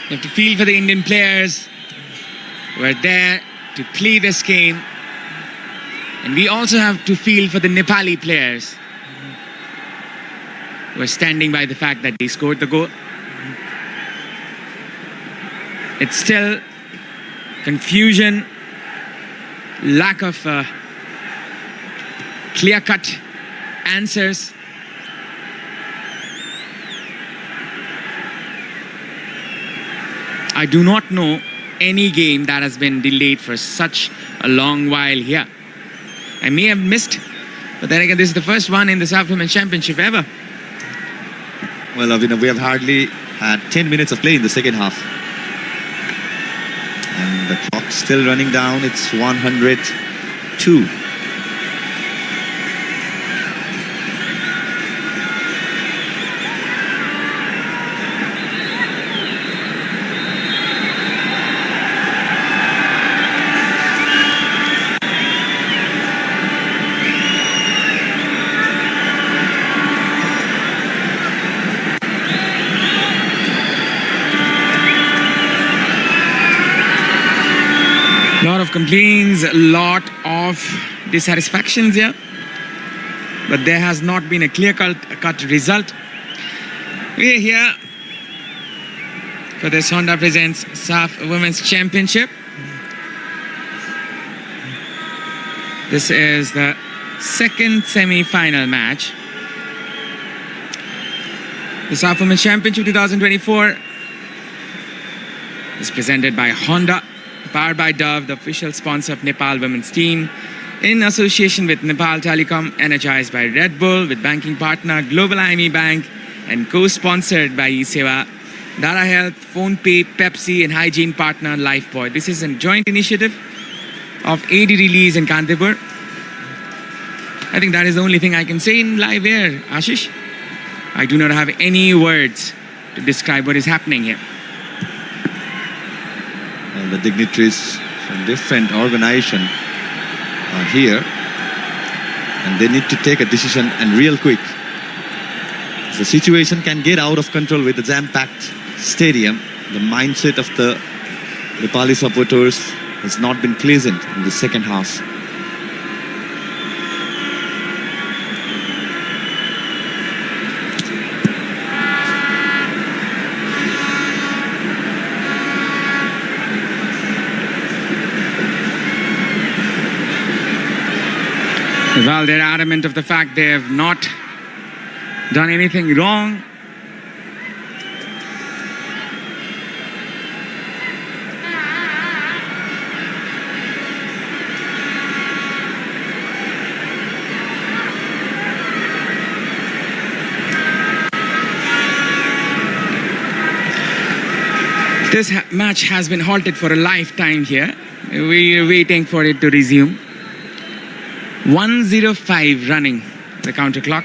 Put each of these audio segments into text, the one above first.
You have to feel for the Indian players who are there to play this game. And we also have to feel for the Nepali players who are standing by the fact that they scored the goal. It's still confusion, lack of clear-cut answers. I do not know any game that has been delayed for such a long while here. I may have missed, but then again, this is the first one in the SAFF Women's Championship ever. Well, Avinav, we have hardly had 10 minutes of play in the second half. And the clock still running down. It's 102. Lot of complaints, a lot of dissatisfactions here, but there has not been a clear-cut result. We are here for this Honda Presents SAFF Women's Championship. This is the second semi-final match. The SAFF Women's Championship 2024 is presented by Honda, powered by Dove, the official sponsor of Nepal women's team, in association with Nepal Telecom, energized by Red Bull, with banking partner Global IME Bank, and co-sponsored by eSeva, Dara Health, PhonePe, Pepsi, and hygiene partner Lifebuoy. This is a joint initiative of AD Release in Kantipur. I think that is the only thing I can say in live air, Ashish. I do not have any words to describe what is happening here. Well, the dignitaries from different organizations are here, and they need to take a decision, and real quick. The situation can get out of control with the jam-packed stadium. The mindset of the Nepali supporters has not been pleasant in the second half. Well, they're adamant of the fact they have not done anything wrong. This match has been halted for a lifetime here. We are waiting for it to resume. 1:05 running the counter clock.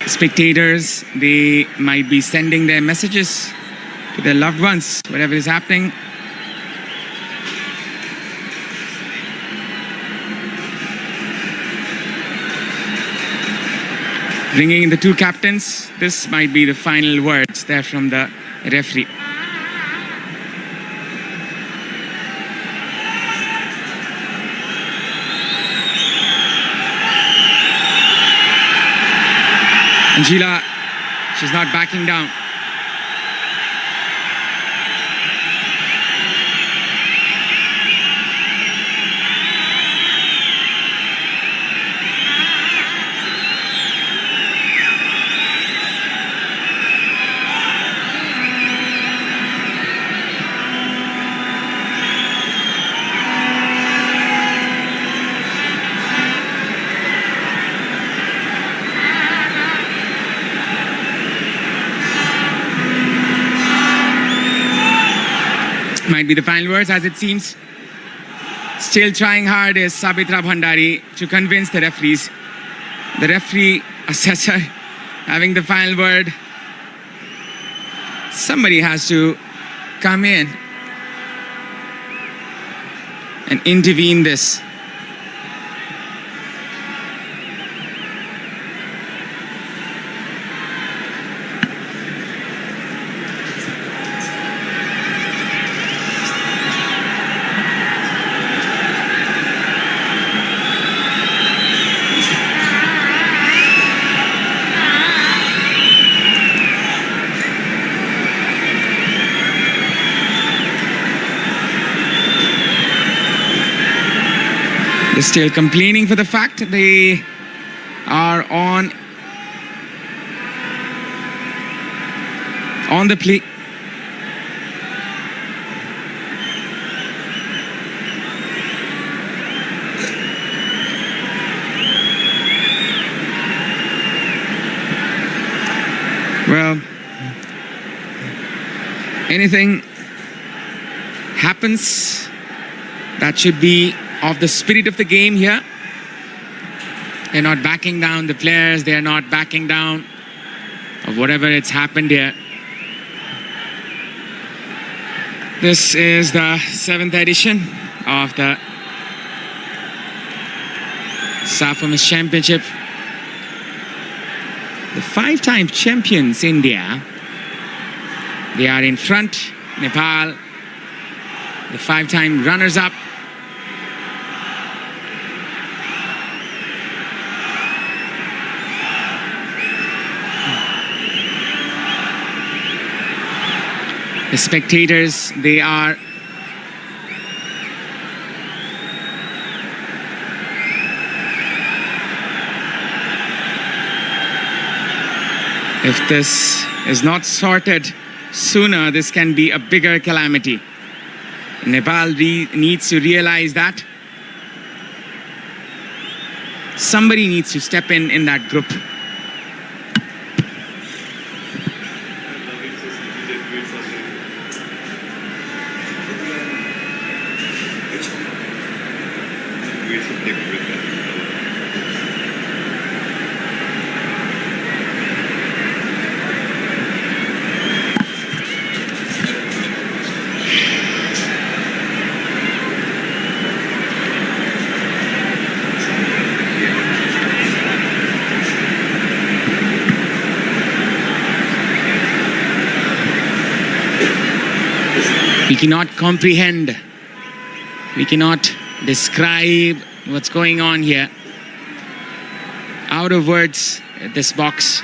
Spectators, they might be sending their messages to their loved ones, whatever is happening. Bringing in the two captains, this might be the final words there from the referee. Angela, she's not backing down. Might be the final words, as it seems. Still trying hard is Sabitra Bhandari to convince the referees. The referee assessor having the final word. Somebody has to come in and intervene this. They're still complaining for the fact they are on the play. Well, anything happens, that should be of the spirit of the game here. They're not backing down, the players, they're not backing down of whatever it's happened here. This is the 7th edition of the SAFF Women's Championship. The 5-time champions, India, they are in front. Nepal, the 5-time runners-up. The spectators, they are if this is not sorted sooner, this can be a bigger calamity. Nepal needs to realize that. Somebody needs to step in that group. We cannot comprehend, we cannot describe what's going on here. Out of words, this box.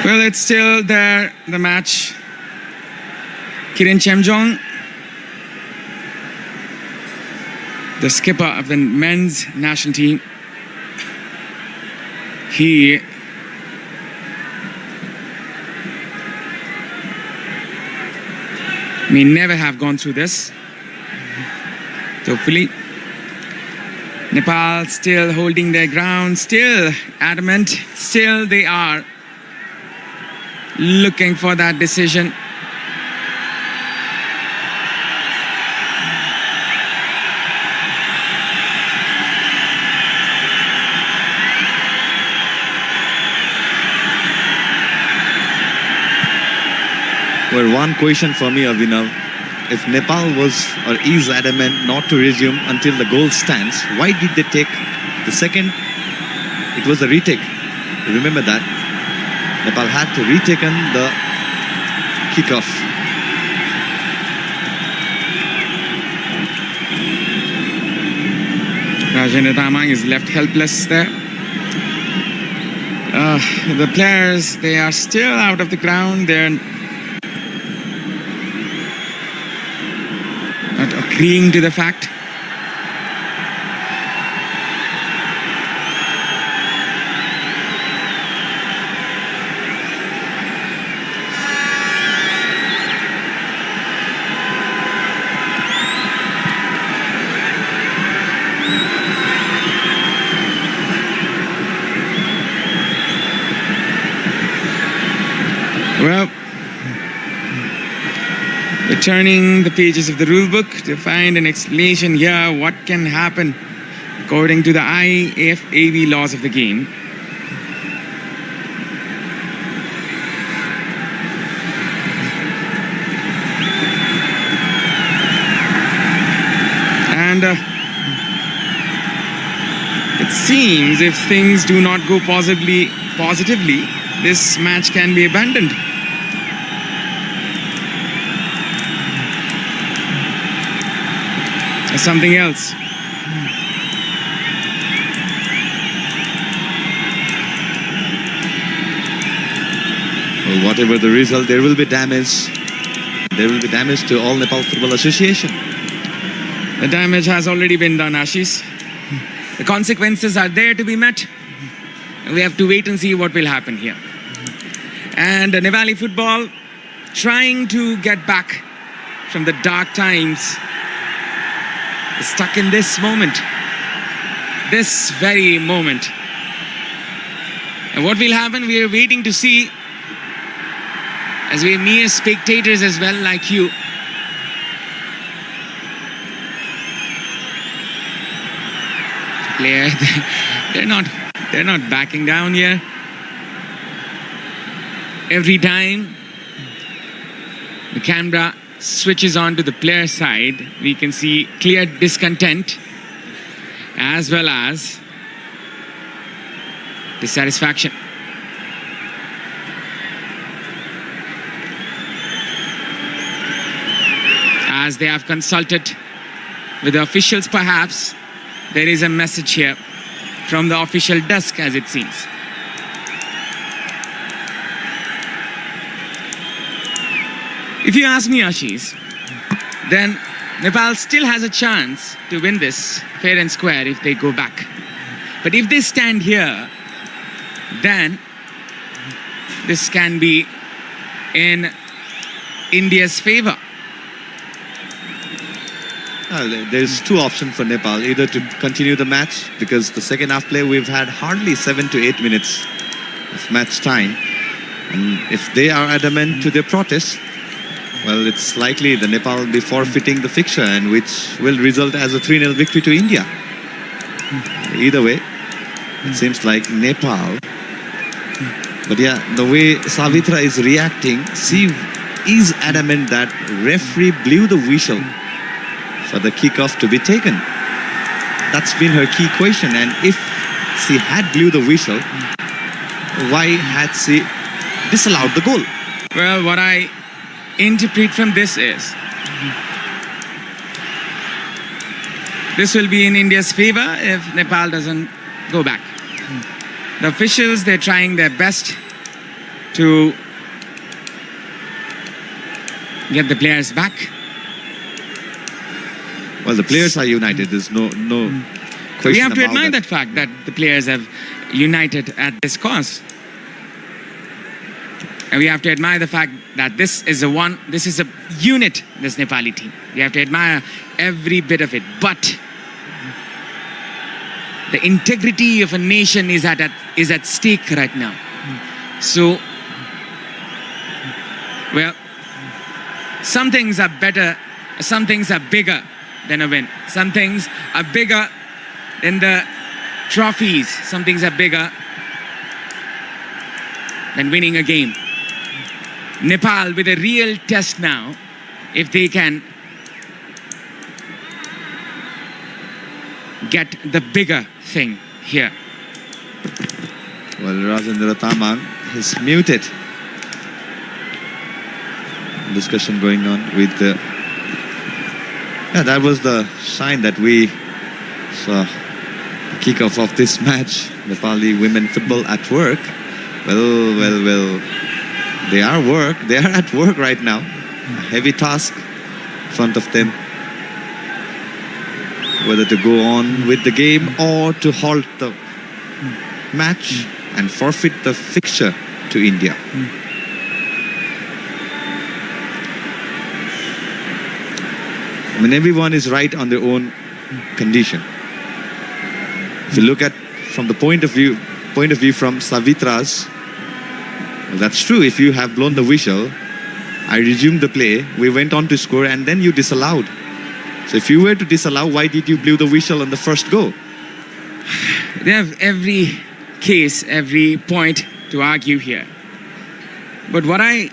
Well, it's still there, the match. Kiren Chemjong, the skipper of the men's national team, he may never have gone through this. Hopefully, Nepal still holding their ground, still adamant, still they are looking for that decision. Well, one question for me, Abhinav. If Nepal was or is adamant not to resume until the goal stands, why did they take the second? It was a retake. Remember that? Nepal had to retaken the kickoff. Rajendra Tamang is left helpless there. The players, they are still out of the ground. They're not agreeing to the fact. Well, we're turning the pages of the rule book to find an explanation here what can happen according to the IFAB laws of the game. And it seems if things do not go positively, this match can be abandoned. Or something else. Well, whatever the result, there will be damage. There will be damage to all Nepal Football Association. The damage has already been done, Ashish. The consequences are there to be met. We have to wait and see what will happen here. And Nepali football trying to get back from the dark times is stuck in this moment. This very moment. And what will happen, we are waiting to see, as we are mere spectators as well, like you. Player, they're not backing down here. Every time the camera switches on to the player side, we can see clear discontent as well as dissatisfaction. As they have consulted with the officials, perhaps there is a message here from the official desk, as it seems. If you ask me, Ashish, then Nepal still has a chance to win this fair and square if they go back. But if they stand here, then this can be in India's favor. There's two options for Nepal. Either to continue the match, because the second half play we've had hardly 7 to 8 minutes of match time. And if they are adamant to their protest, well, it's likely the Nepal will be forfeiting the fixture, and which will result as a 3-0 victory to India. Either way, it seems like Nepal. But yeah, the way Savitra is reacting, she is adamant that referee blew the whistle for the kickoff to be taken. That's been her key question. And if she had blew the whistle, why had she disallowed the goal? Well, what I interpret from this is this will be in India's favor if Nepal doesn't go back. The officials, they're trying their best to get the players back. Well, the players are united. There's no question We have to about admire that fact that the players have united at this cause. And we have to admire the fact that this is a unit, this Nepali team. We have to admire every bit of it. But the integrity of a nation is at stake right now. So, well, some things are better, some things are bigger than a win. Some things are bigger than the trophies. Some things are bigger than winning a game. Nepal with a real test now, if they can get the bigger thing here. Well, Rajendra Tamang is muted. Discussion going on with the... Yeah, that was the sign that we saw the kickoff of this match. Nepali women football at work. Well. They are at work right now. A heavy task in front of them. Whether to go on with the game or to halt the match and forfeit the fixture to India. I mean, everyone is right on their own condition. If you look at from the point of view from Savitra's, well, that's true. If you have blown the whistle, I resumed the play, we went on to score, and then you disallowed. So if you were to disallow, why did you blow the whistle on the first goal? They have every case, every point to argue here. But what I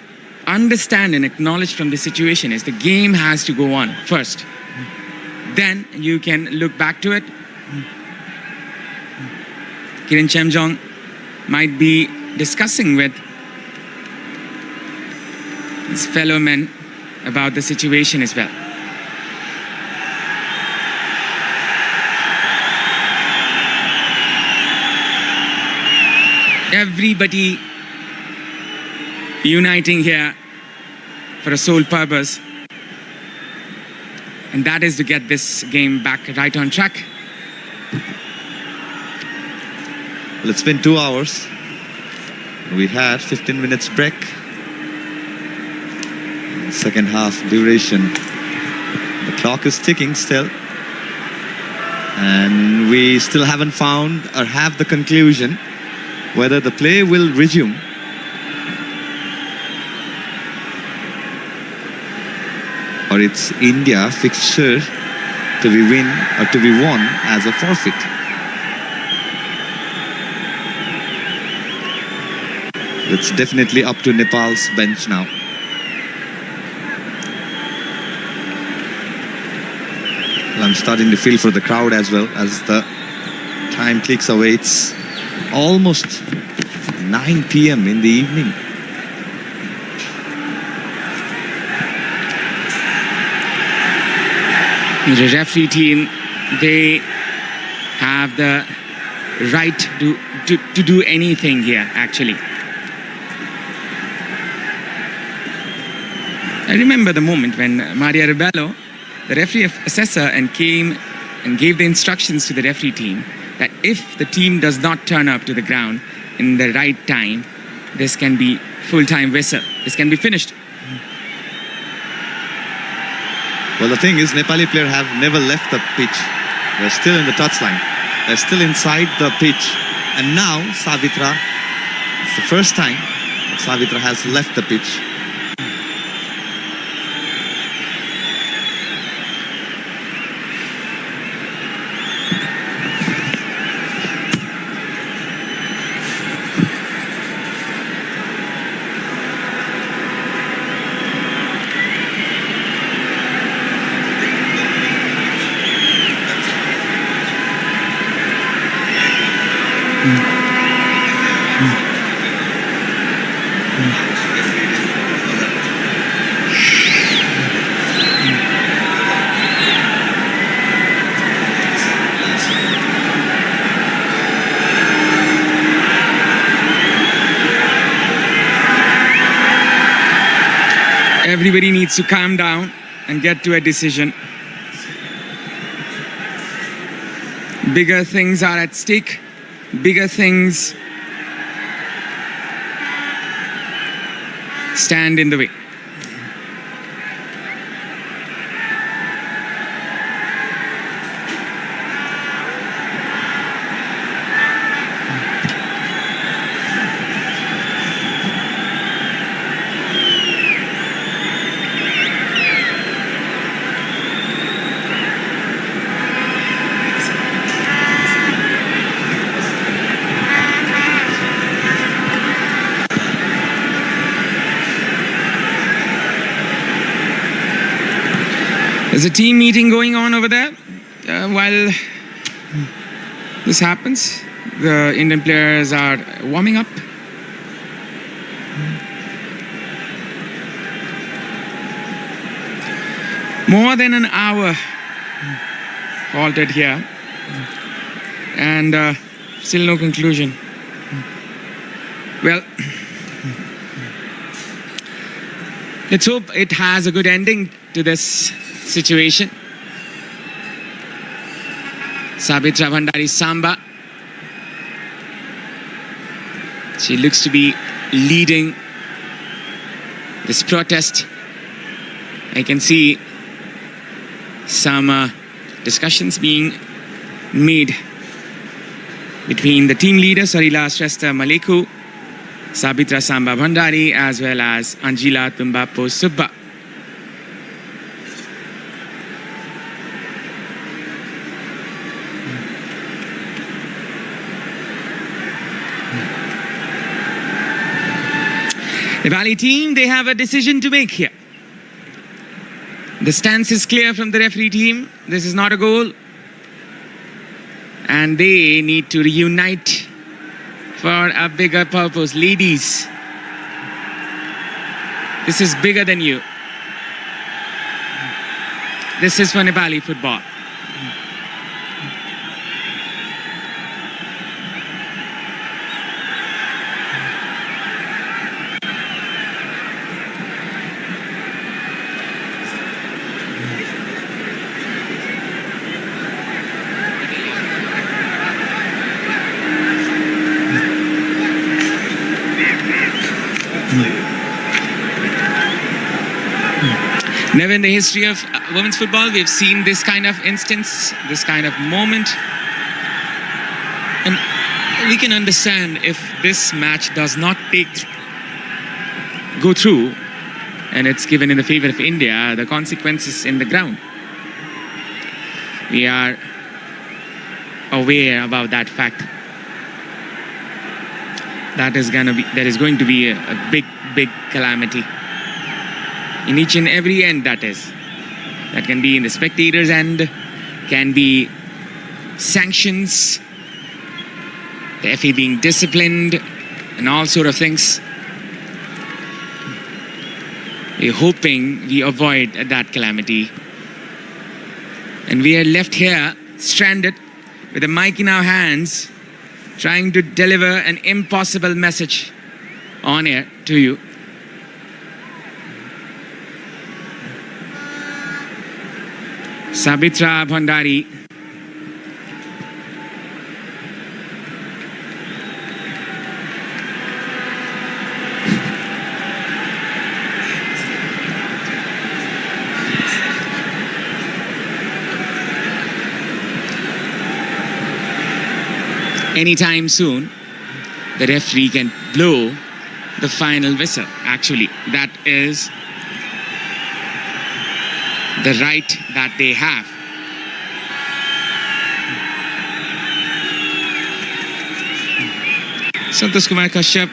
understand and acknowledge from this situation is the game has to go on first. Then you can look back to it. Kiran Chemjong might be discussing with his fellow men about the situation as well. Everybody uniting here for a sole purpose, and that is to get this game back right on track. Well, it's been 2 hours. We had 15 minutes break. Second half duration. The clock is ticking still. And we still haven't found or have the conclusion whether the play will resume. Or it's India fixture to be win or to be won as a forfeit. It's definitely up to Nepal's bench now. I'm starting to feel for the crowd as well as the time clicks away. It's almost 9 p.m. in the evening. The referee team, they have the right to do anything here, actually. I remember the moment when Maria Rebello, the referee assessor, and came and gave the instructions to the referee team that if the team does not turn up to the ground in the right time, this can be full-time whistle. This can be finished. Well, the thing is, Nepali players have never left the pitch. They're still in the touchline. They're still inside the pitch. And now, Savitra, it's the first time that Savitra has left the pitch. Everybody needs to calm down and get to a decision. Bigger things are at stake. Bigger things stand in the way. There's a team meeting going on over there. While this happens, the Indian players are warming up. More than an hour halted here, and still no conclusion. Well, let's hope it has a good ending to this situation. Sabitra Bhandari Samba. She looks to be leading this protest. I can see some discussions being made between the team leader Sarila Shrestha Maleku, Sabitra Samba Bhandari, as well as Anjila Tumbapo Subba. The Nepali team, they have a decision to make here. The stance is clear from the referee team. This is not a goal. And they need to reunite for a bigger purpose. Ladies, this is bigger than you. This is for Nepali football. Never in the history of women's football we've seen this kind of instance, this kind of moment. And we can understand if this match does not go through and it's given in the favor of India, the consequences in the ground. We are aware about that fact. There is going to be a big calamity. In each and every end, that is. That can be in the spectators' end, can be sanctions, the FA being disciplined, and all sort of things. We're hoping we avoid that calamity. And we are left here, stranded, with a mic in our hands, trying to deliver an impossible message on air to you. Sabitra Bhandari. Anytime soon, the referee can blow the final whistle. Actually, that is the right that they have. Santosh Kumar Kashyap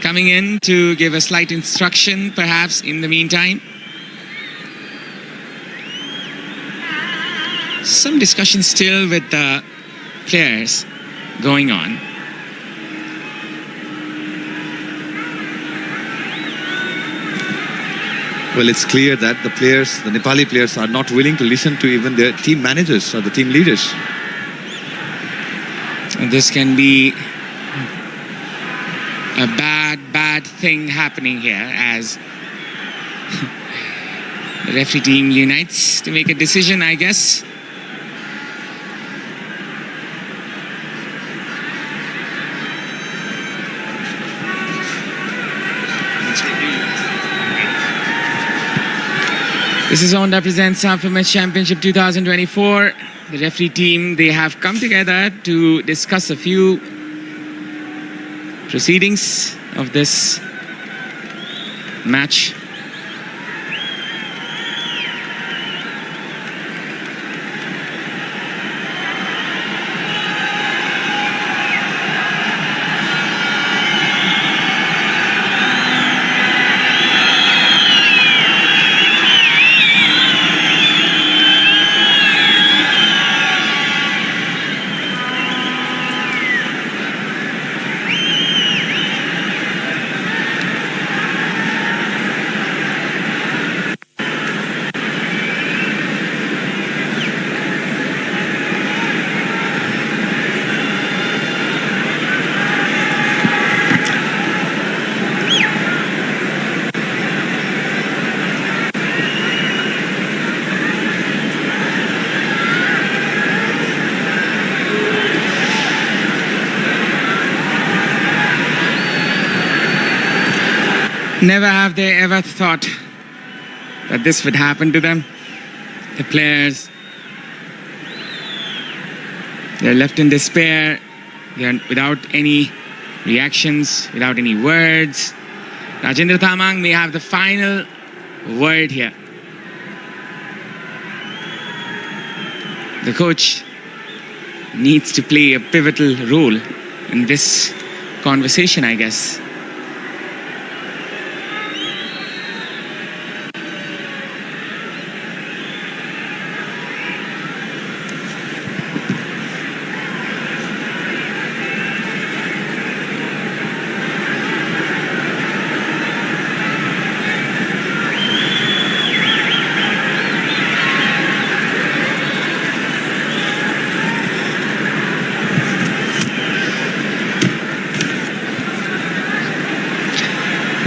coming in to give a slight instruction, perhaps, in the meantime. Some discussion still with the players going on. Well, it's clear that the Nepali players are not willing to listen to even their team managers or the team leaders. And this can be a bad thing happening here, as The referee team unites to make a decision, I guess. This is on represents SAFF Women's Championship 2024. The referee team, they have come together to discuss a few proceedings of this match. Never have they ever thought that this would happen to them. The players, they're left in despair. They're without any reactions, without any words. Rajendra Thamang may have the final word here. The coach needs to play a pivotal role in this conversation, I guess.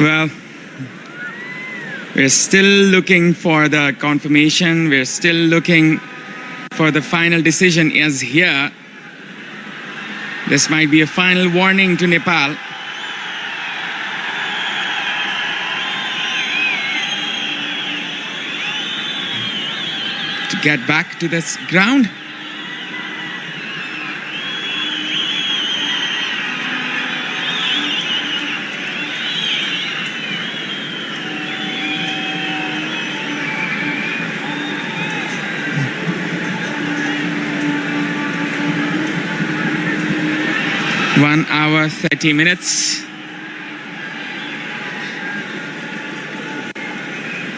Well, we're still looking for the confirmation. We're still looking for the final decision as here. This might be a final warning to Nepal. To get back to this ground. One hour, 30 minutes.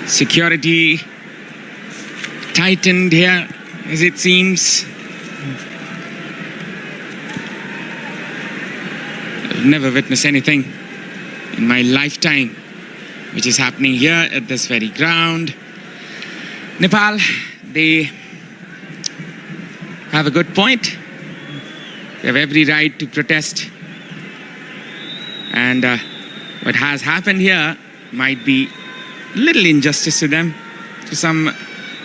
Security tightened here, as it seems. I've never witnessed anything in my lifetime which is happening here at this very ground. Nepal, they have a good point. They have every right to protest. And what has happened here might be a little injustice to them, to some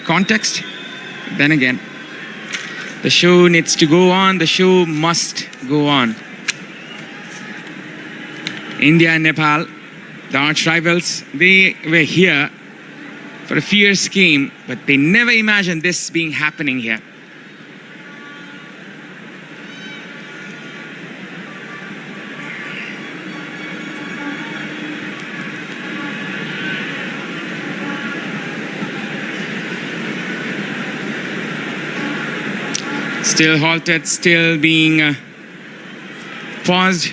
context. Then again, the show needs to go on. The show must go on. India and Nepal, the arch rivals, they were here for a fierce game, but they never imagined this being happening here. Still halted, still being paused.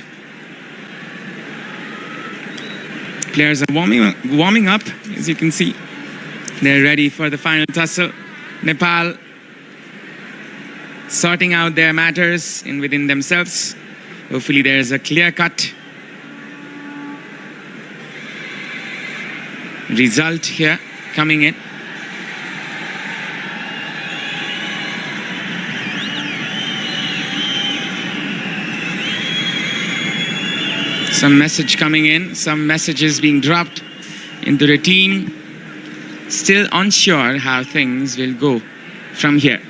Players are warming up, as you can see. They're ready for the final tussle. Nepal sorting out their matters within themselves. Hopefully there's a clear-cut result here coming in. Some message coming in, some messages being dropped into the team. still unsure how things will go from here.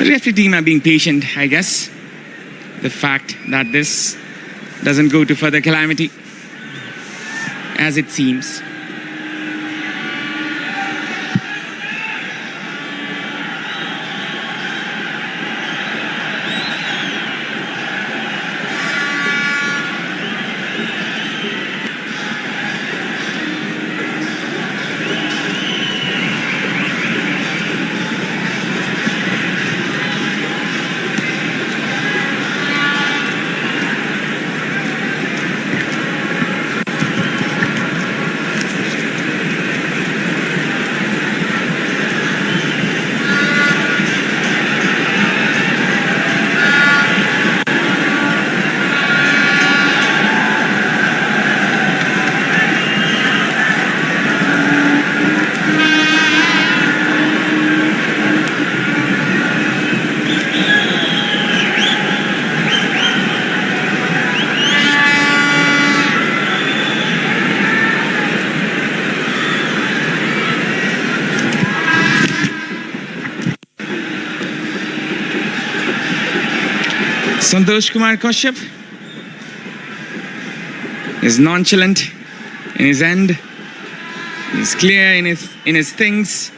The referee team are being patient, I guess. The fact that this doesn't go to further calamity, as it seems. Santosh Kumar Kashyap is nonchalant in his end. He's clear in his things.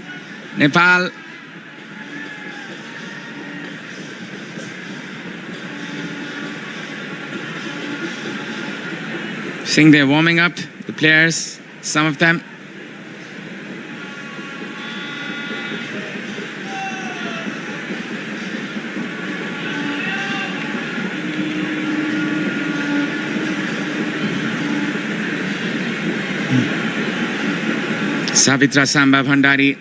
Nepal saying they're warming up, the players, some of them. Savitra Samba Bhandari.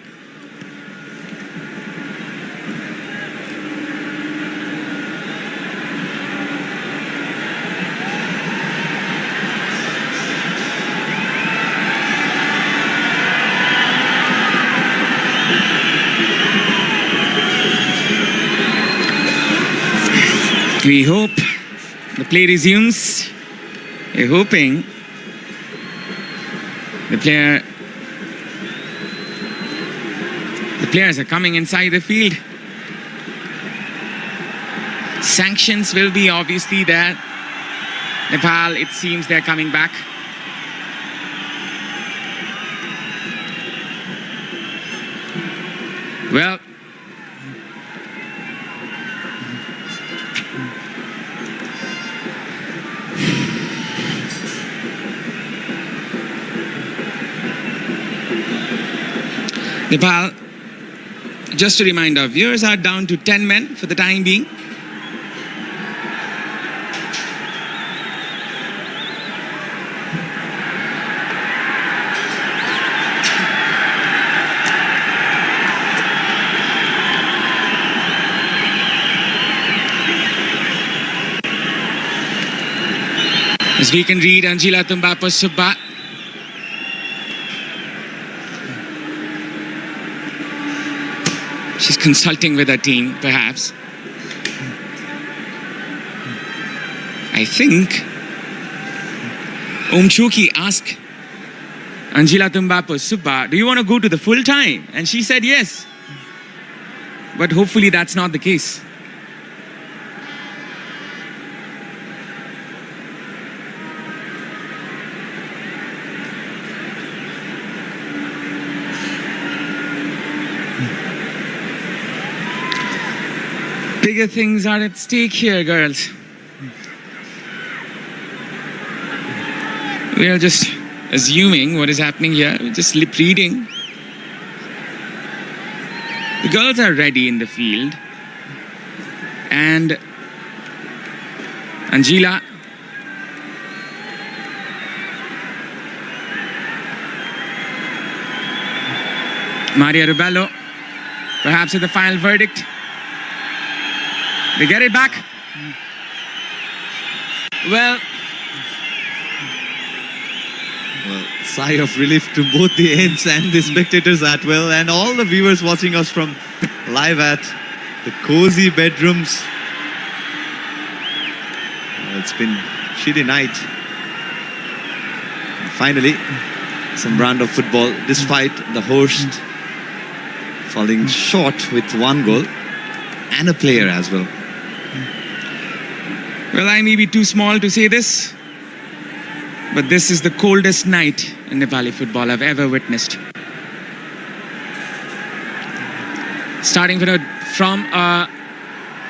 We hope the play resumes. We're hoping the players are coming inside the field. Sanctions will be obviously there. Nepal, it seems they're coming back. Well, Nepal, just to remind our viewers, are down to 10 men for the time being. As we can read, Anjila Tumbapo Subba she's consulting with her team, perhaps. I think Om Choki asked Anjila Tumbapo Subba, do you want to go to the full time? And she said yes. But hopefully that's not the case. Bigger things are at stake here, girls. We are just assuming what is happening here. We're just lip reading. The girls are ready in the field. And Anjila Maria Rubello, perhaps with the final verdict. They get it back. Well, sigh of relief to both the ends and the spectators as well, and all the viewers watching us from live at the cozy bedrooms. It's been a shitty night. And finally, some brand of football, despite the host falling short with one goal and a player as well. Well, I may be too small to say this, but this is the coldest night in Nepali football I've ever witnessed. Starting from a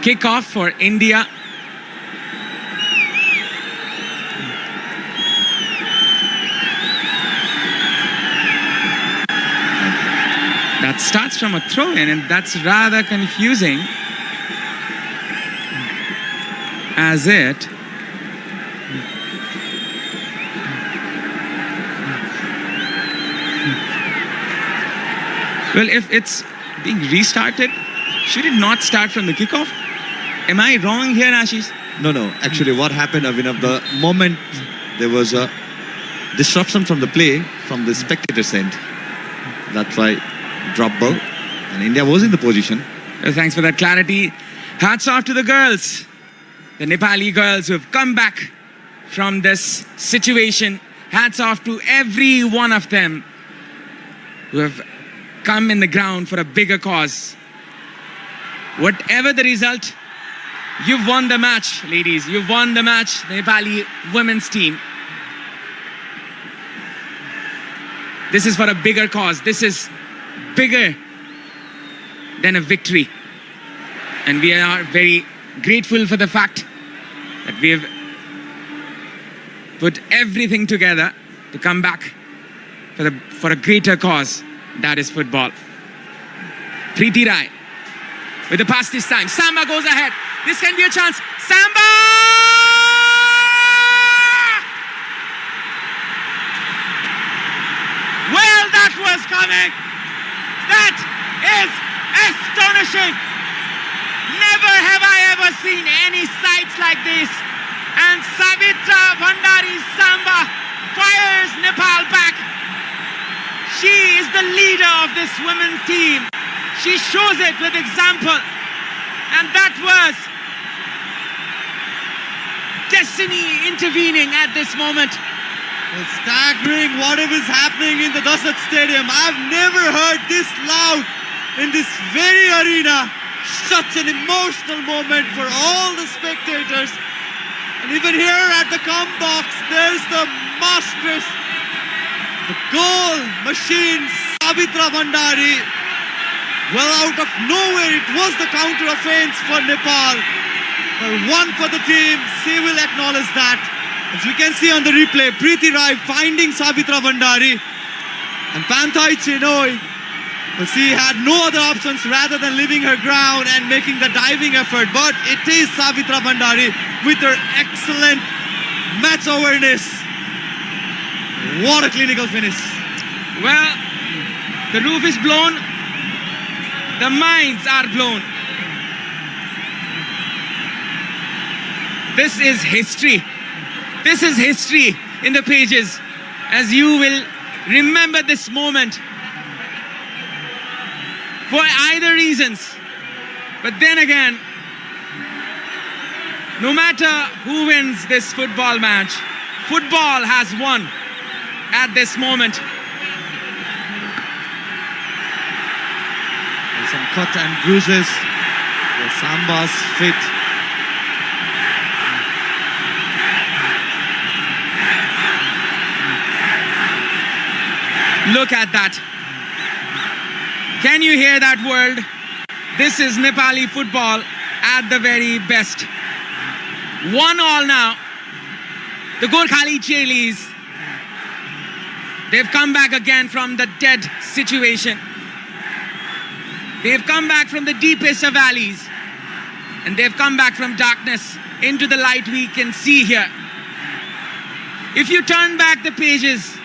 kickoff for India. That starts from a throw-in, and that's rather confusing, as it well, if it's being restarted, should it not start from the kickoff? Am I wrong here, Ashish? No. Actually, what happened, Abhinav, the moment there was a disruption from the play from the spectators' end. That's why drop ball, and India was in the position. Well, thanks for that clarity. Hats off to the girls, the Nepali girls who have come back from this situation. Hats off to every one of them who have come in the ground for a bigger cause. Whatever the result, you've won the match, ladies. You've won the match, the Nepali women's team. This is for a bigger cause. This is bigger than a victory. And we are very grateful for the fact that we have put everything together to come back for a greater cause, that is football. Preeti Rai with the pass this time. Samba goes ahead. This can be a chance. Samba! Well, that was coming. That is astonishing. Never have I ever seen any sights like this. And Savitra Bhandari's Samba fires Nepal back. She is the leader of this women's team. She shows it with example. And that was destiny intervening at this moment. Well, staggering whatever is happening in the Dasat Stadium. I've never heard this loud in this very arena. Such an emotional moment for all the spectators. And even here at the com box, there's the masteress, the goal machine, Savitra Bhandari. Well, out of nowhere, it was the counter offense for Nepal. Well, one for the team. She will acknowledge that. As we can see on the replay, Preeti Rai finding Savitra Bhandari. And Panthai Chenoy, well, she had no other options rather than leaving her ground and making the diving effort. But it is Savitra Bhandari with her excellent match awareness. What a clinical finish. Well, the roof is blown. The minds are blown. This is history. This is history in the pages, as you will remember this moment for either reasons. But then again, no matter who wins this football match, football has won at this moment. There's some cut and bruises. The Samba's fit. Look at that. Can you hear that world? This is Nepali football at the very best. 1-1 now. The Gorkhali Chelis, they've come back again from the dead situation. They've come back from the deepest of valleys. And they've come back from darkness into the light we can see here. If you turn back the pages,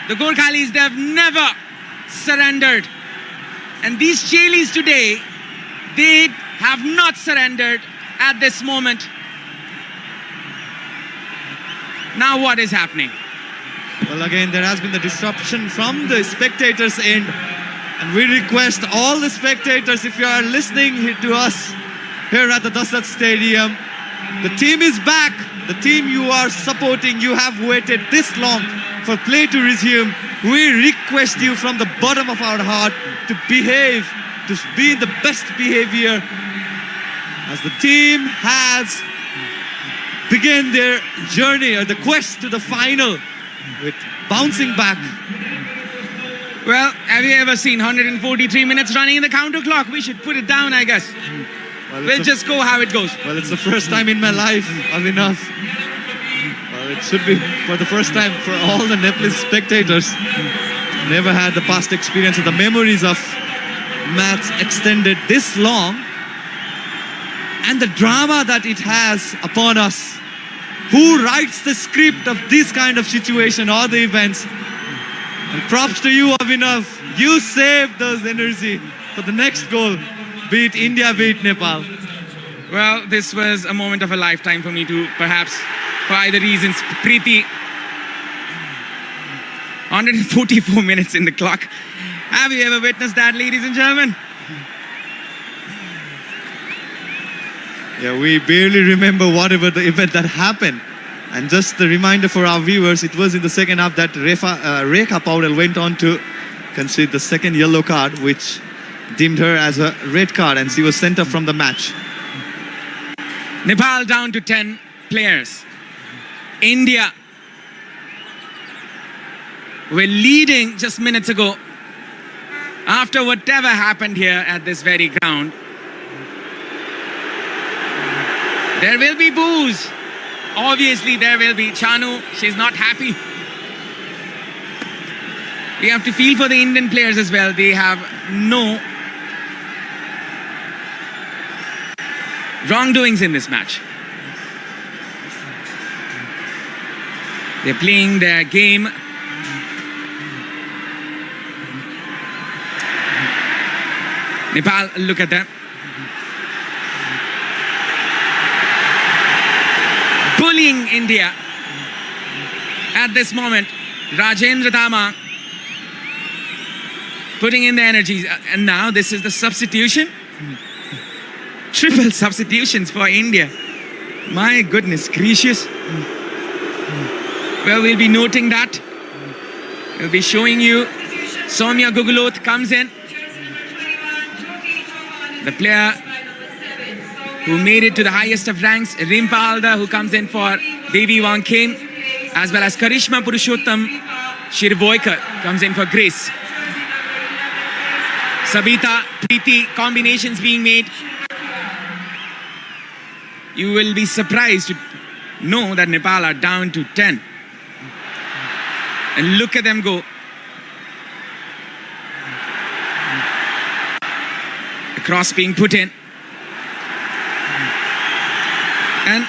the Gorkhalis, they have never surrendered. And these Chailis today, they have not surrendered at this moment. Now what is happening? Well, again, there has been the disruption from the spectators' end. And we request all the spectators, if you are listening to us here at the Dasat Stadium, the team is back. The team you are supporting, you have waited this long for play to resume. We request you from the bottom of our heart to behave, to be in the best behavior as the team has begun their journey or the quest to the final with bouncing back. Well, have you ever seen 143 minutes running in the counter clock? We should put it down, I guess. We'll just go how it goes. Well, it's the first time in my life, Avinav. Well, it should be for the first time for all the Nepalese spectators. Never had the past experience of the memories of match extended this long. And the drama that it has upon us. Who writes the script of this kind of situation or the events? And props to you, Avinav. You saved those energy for the next goal. Be it India, be it Nepal. Well, this was a moment of a lifetime for me too, perhaps, for either reasons. Preeti, 144 minutes in the clock. Have you ever witnessed that, ladies and gentlemen? Yeah, we barely remember whatever the event that happened. And just the reminder for our viewers, it was in the second half that Rekha Paudel went on to concede the second yellow card, which deemed her as a red card, and she was sent off from the match. Nepal down to 10 players. India were leading just minutes ago. After whatever happened here at this very ground, there will be boos. Obviously, there will be. Chanu, she's not happy. We have to feel for the Indian players as well. They have no wrongdoings in this match. They're playing their game. Nepal, look at them. Bullying India at this moment. Rajendra Dama putting in the energies. And now this is the substitution. Triple substitutions for India. My goodness gracious. Well, we'll be noting that. We'll be showing you. Soumya Gugulot comes in. The player who made it to the highest of ranks. Rimpa Alda, who comes in for Devi Wangkhem, as well as Karishma Purushottam Shirvoikar comes in for Grace. Sabita, Preeti, combinations being made. You will be surprised to know that Nepal are down to 10. And look at them go. The cross being put in. And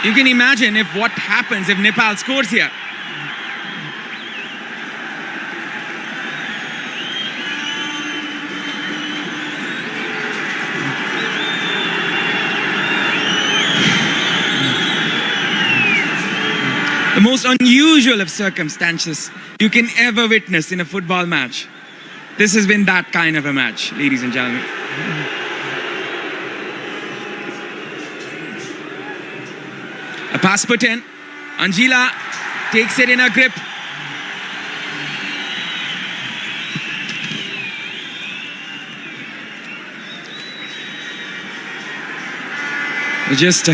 you can imagine if what happens if Nepal scores here. The most unusual of circumstances you can ever witness in a football match. This has been that kind of a match, ladies and gentlemen. A pass put in. Anjila takes it in her grip. Just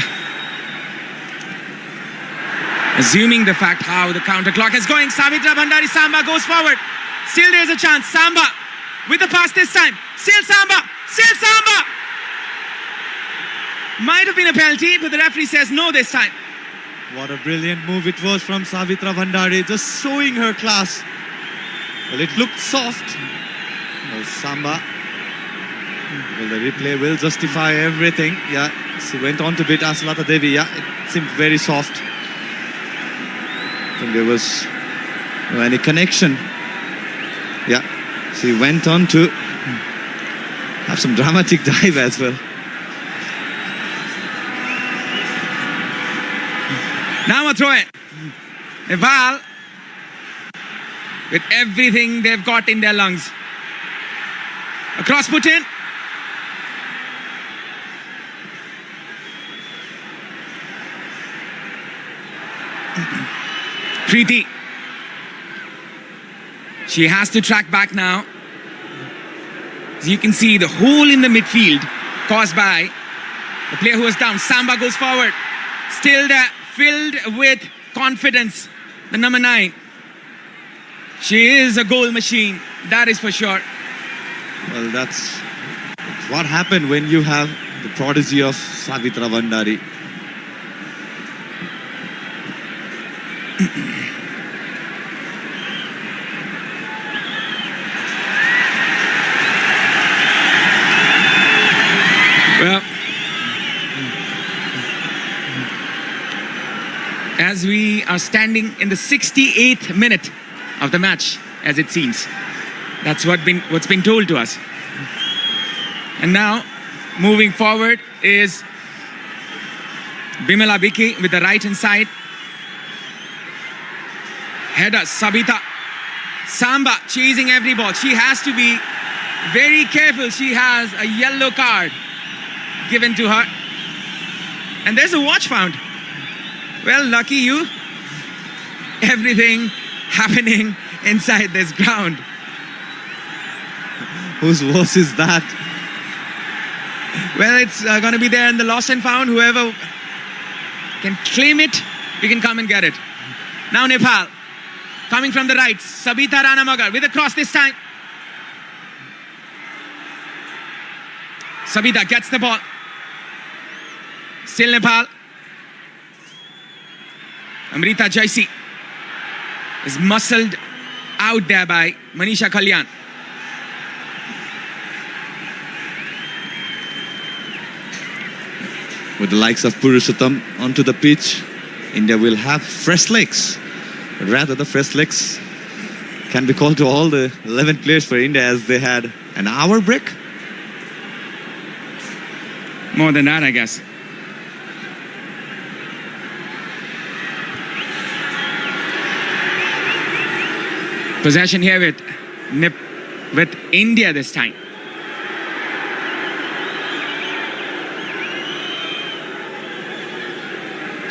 assuming the fact how the counter clock is going. Savitra Bhandari Samba goes forward. Still there's a chance. Samba with the pass this time. Still Samba. Still Samba. Might have been a penalty, but the referee says no this time. What a brilliant move it was from Savitra Bhandari, just showing her class. Well, it looked soft. Well, Samba. Well, the replay will justify everything. Yeah, she went on to beat Aslata Devi. Yeah, it seemed very soft. I think there was no any connection. Yeah, she went on to Have some dramatic dive as well. Now a throw in. Nepal, with everything they've got in their lungs. A cross put in. Preeti. She has to track back now. As you can see, the hole in the midfield caused by the player who was down. Samba goes forward. Still there, filled with confidence. The number 9. She is a goal machine, that is for sure. Well, that's what happened when you have the prodigy of Savitra Vandari. Well, as we are standing in the 68th minute of the match, as it seems, that's what's been told to us. And now, moving forward is Bimala Biki with the right hand side. Header, Sabita. Samba chasing every ball. She has to be very careful. She has a yellow card given to her. And there's a watch found. Well, lucky you. Everything happening inside this ground. Whose watch is that? Well, it's going to be there in the lost and found. Whoever can claim it, we can come and get it. Now Nepal, coming from the right. Sabita Ranamagar with a cross this time. Sabita gets the ball. Still Nepal. Amrita Jaisi is muscled out there by Manisha Kalyan. With the likes of Purushottam onto the pitch, India will have fresh legs. But rather, the fresh legs can be called to all the 11 players for India, as they had an hour break. More than that, I guess. Possession here with India this time.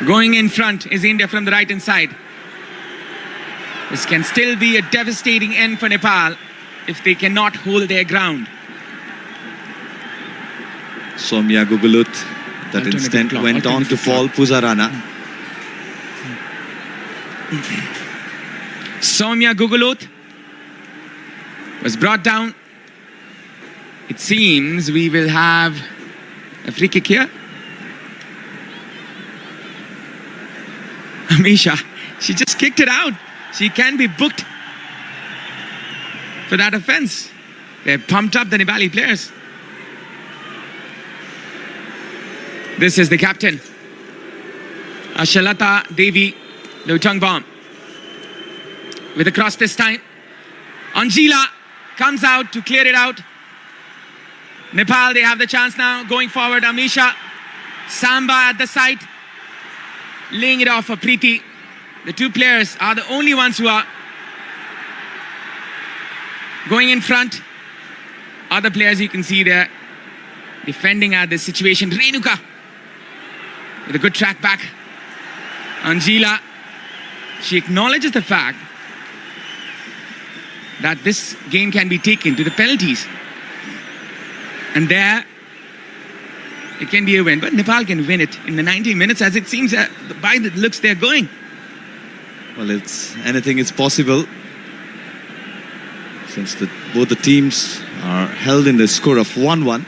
Going in front is India from the right hand side. This can still be a devastating end for Nepal if they cannot hold their ground. Soumya Gugulut, that instant went on to fall Puzarana. Soumya Gugulut was brought down. It seems we will have a free kick here. Amisha, she just kicked it out. She can be booked for that offense. They pumped up the Nepali players. This is the captain, Ashalata Devi Leutangbom. With a cross this time. Anjila comes out to clear it out. Nepal, they have the chance now. Going forward, Amisha. Samba at the side. Laying it off for Preeti. The two players are the only ones who are going in front. Other players you can see there defending at this situation. Renuka with a good track back. Anjila, she acknowledges the fact that this game can be taken to the penalties. And there, it can be a win. But Nepal can win it in the 90 minutes, as it seems by the looks they're going. Well, anything is possible, since both the teams are held in the score of 1-1.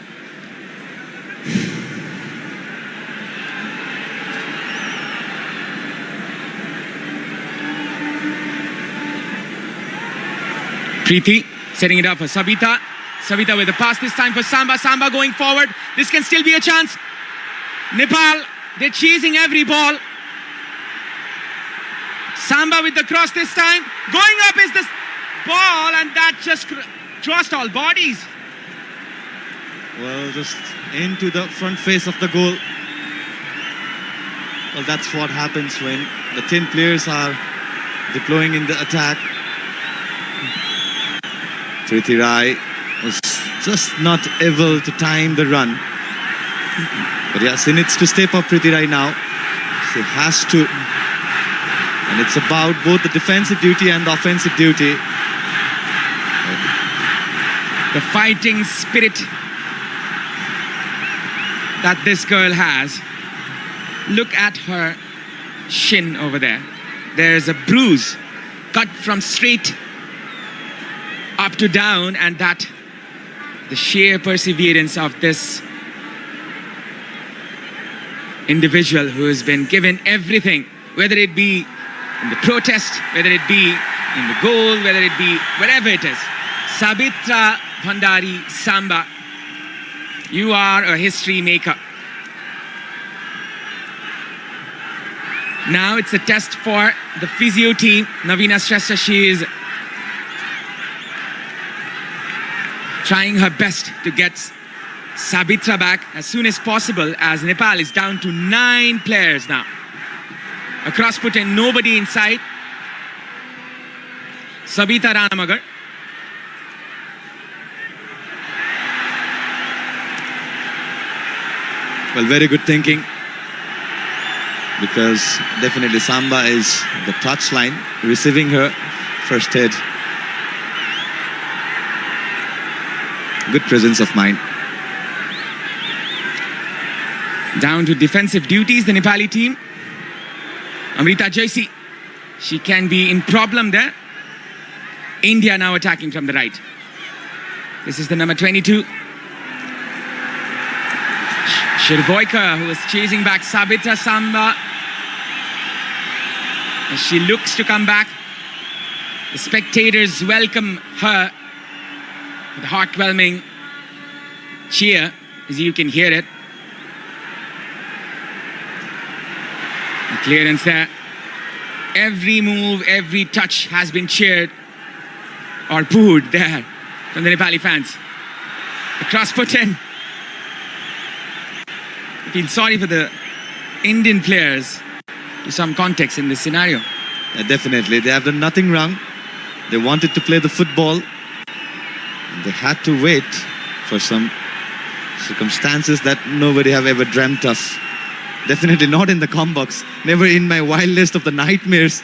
Preeti setting it up for Sabita. Sabita with the pass this time for Samba. Samba going forward. This can still be a chance. Nepal, they're chasing every ball. Samba with the cross this time. Going up is the ball, and that just crossed all bodies. Well, just into the front face of the goal. Well, that's what happens when the 10 players are deploying in the attack. Priti Rai was just not able to time the run. But yeah, she needs to step up, Priti Rai, now. She has to. And it's about both the defensive duty and the offensive duty. The fighting spirit that this girl has. Look at her shin over there. There's a bruise cut from straight up to down, and that the sheer perseverance of this individual who has been given everything, whether it be in the protest, whether it be in the goal, whether it be whatever it is. Sabitra Bhandari Samba, you are a history maker. Now it's a test for the physio team. Navina Shrestha, she is trying her best to get Sabitra back as soon as possible, as Nepal is down to 9 players now. A cross put in, nobody inside. Sabita Ranamagar. Well, very good thinking. Because definitely Samba is the touchline, receiving her first hit. Good presence of mind. Down to defensive duties, the Nepali team. Amrita Jaisi, she can be in problem there. India now attacking from the right. This is the number 22. Shirvoika, who is chasing back Sabitra Samba. As she looks to come back. The spectators welcome her with heartwarming cheer, as you can hear it. The clearance there. Every move, every touch has been cheered or booed there from the Nepali fans. The cross put in. I feel sorry for the Indian players to some context in this scenario. Yeah, definitely. They have done nothing wrong. They wanted to play the football. They had to wait for some circumstances that nobody have ever dreamt of. Definitely not in the com box. Never in my wildest of the nightmares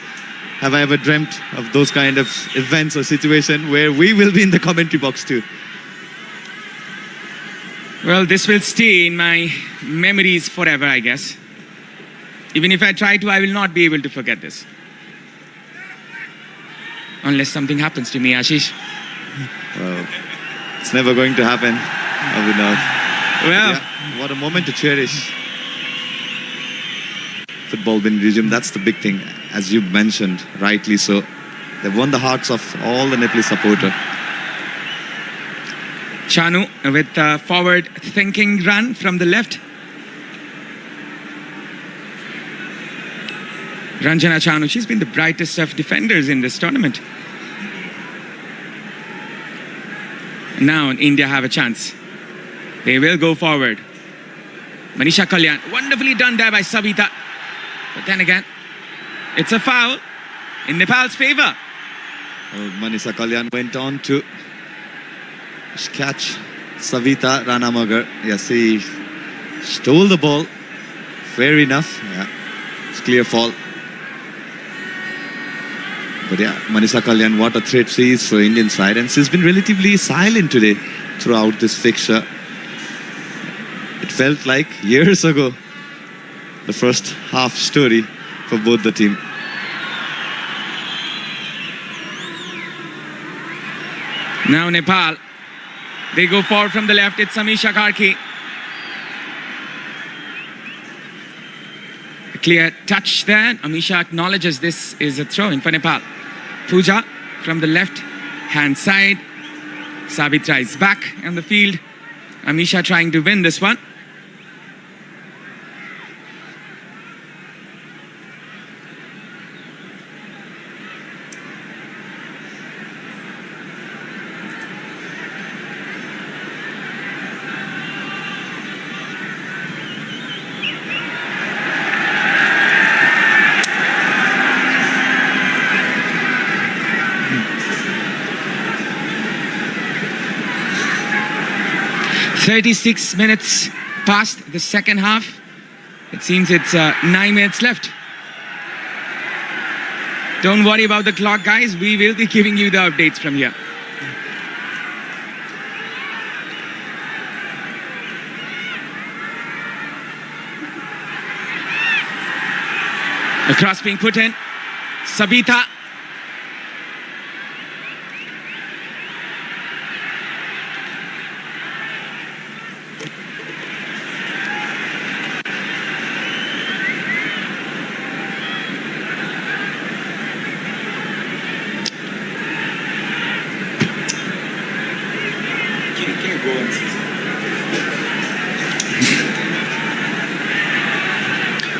have I ever dreamt of those kind of events or situation where we will be in the commentary box too. Well, this will stay in my memories forever, I guess. Even if I try to, I will not be able to forget this. Unless something happens to me, Ashish. Well, it's never going to happen. Well, yeah, what a moment to cherish. Football been resumed, that's the big thing. As you mentioned, rightly so. They've won the hearts of all the Nepali supporters. Chanu with a forward-thinking run from the left. Ranjana Chanu, she's been the brightest of defenders in this tournament. Now India have a chance. They will go forward. Manisha Kalyan, wonderfully done there by Sabita. But then again, it's a foul in Nepal's favor. Well, Manisha Kalyan went on to catch Savita Ranamagar. Yes, he stole the ball. Fair enough. Yeah, it's clear fall. But yeah, Manisha Kalyan, what a threat she is for Indian side. And she's been relatively silent today throughout this fixture. It felt like years ago, the first half story for both the team. Now Nepal, they go forward from the left. It's Amisha Karki. A clear touch there. Amisha acknowledges this is a throw-in for Nepal. Pooja from the left hand side. Sabitra is back on the field. Amisha trying to win this one. 36 minutes past the second half. It seems it's 9 minutes left. Don't worry about the clock, guys. We will be giving you the updates from here. The cross being put in. Sabita.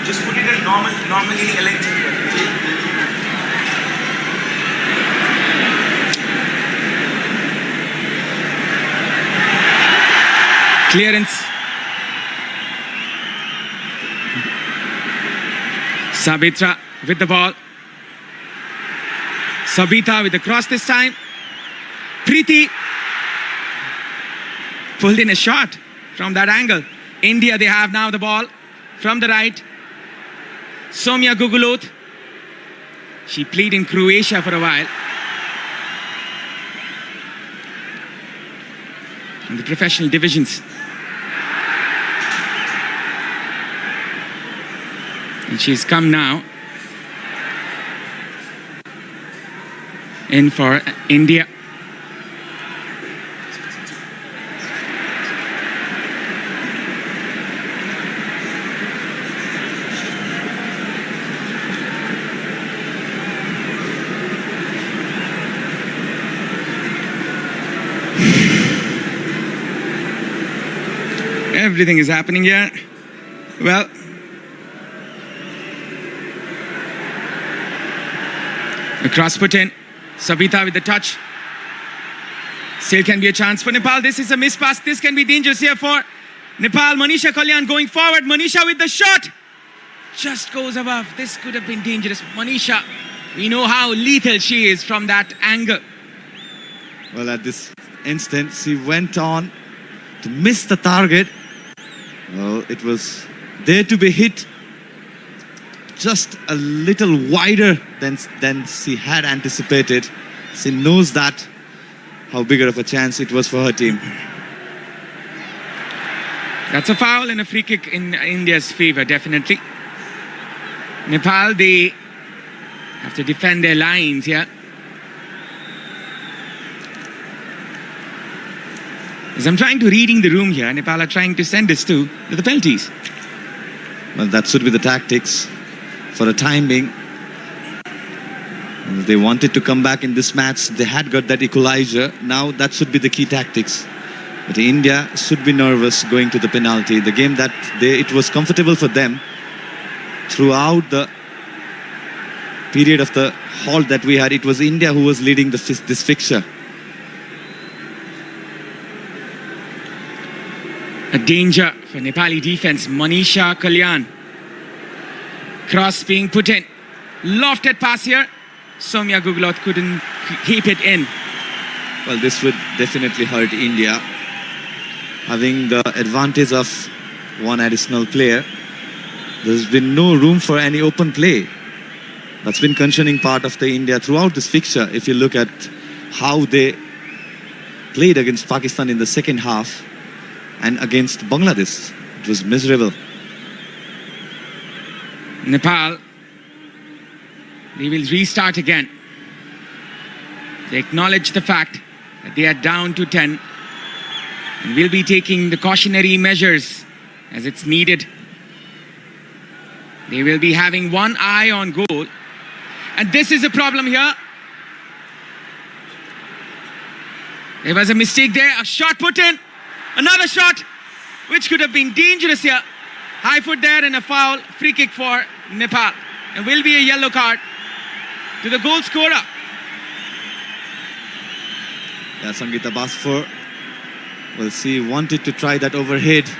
Just put it at normally elected. Clearance. Sabitra with the ball. Sabita with the cross this time. Preeti pulled in a shot from that angle. India, they have now the ball from the right. Soumya Gugulot. She played in Croatia for a while. In the professional divisions. And she's come now in for India. Everything is happening here. Well, a cross put in. Sabita with the touch. Still can be a chance for Nepal. This is a miss pass. This can be dangerous here for Nepal. Manisha Kalyan going forward. Manisha with the shot. Just goes above. This could have been dangerous. Manisha, we know how lethal she is from that angle. Well, at this instant, she went on to miss the target. Well, it was there to be hit just a little wider than she had anticipated. She knows that how bigger of a chance it was for her team. That's a foul and a free kick in India's favor, definitely. Nepal, they have to defend their lines here. As I'm trying to reading the room here, Nepal are trying to send us to the penalties. Well, that should be the tactics for the time being. They wanted to come back in this match. They had got that equalizer. Now that should be the key tactics. But India should be nervous going to the penalty. The game that it was comfortable for them throughout the period of the halt that we had. It was India who was leading this fixture. A danger for Nepali defense. Manisha Kalyan. Cross being put in. Lofted pass here. Soumya Gugulot couldn't keep it in. Well, this would definitely hurt India. Having the advantage of one additional player, there's been no room for any open play. That's been concerning part of the India throughout this fixture. If you look at how they played against Pakistan in the second half and against Bangladesh, it was miserable. Nepal, they will restart again. They acknowledge the fact that they are down to 10 and will be taking the cautionary measures as it's needed. They will be having one eye on goal. And this is a problem here. There was a mistake there. A shot put in. Another shot, which could have been dangerous here. High foot there and a foul. Free kick for Nepal. And will be a yellow card to the goal scorer. Yeah, Sangeeta Basfor. Well, she wanted to try that overhead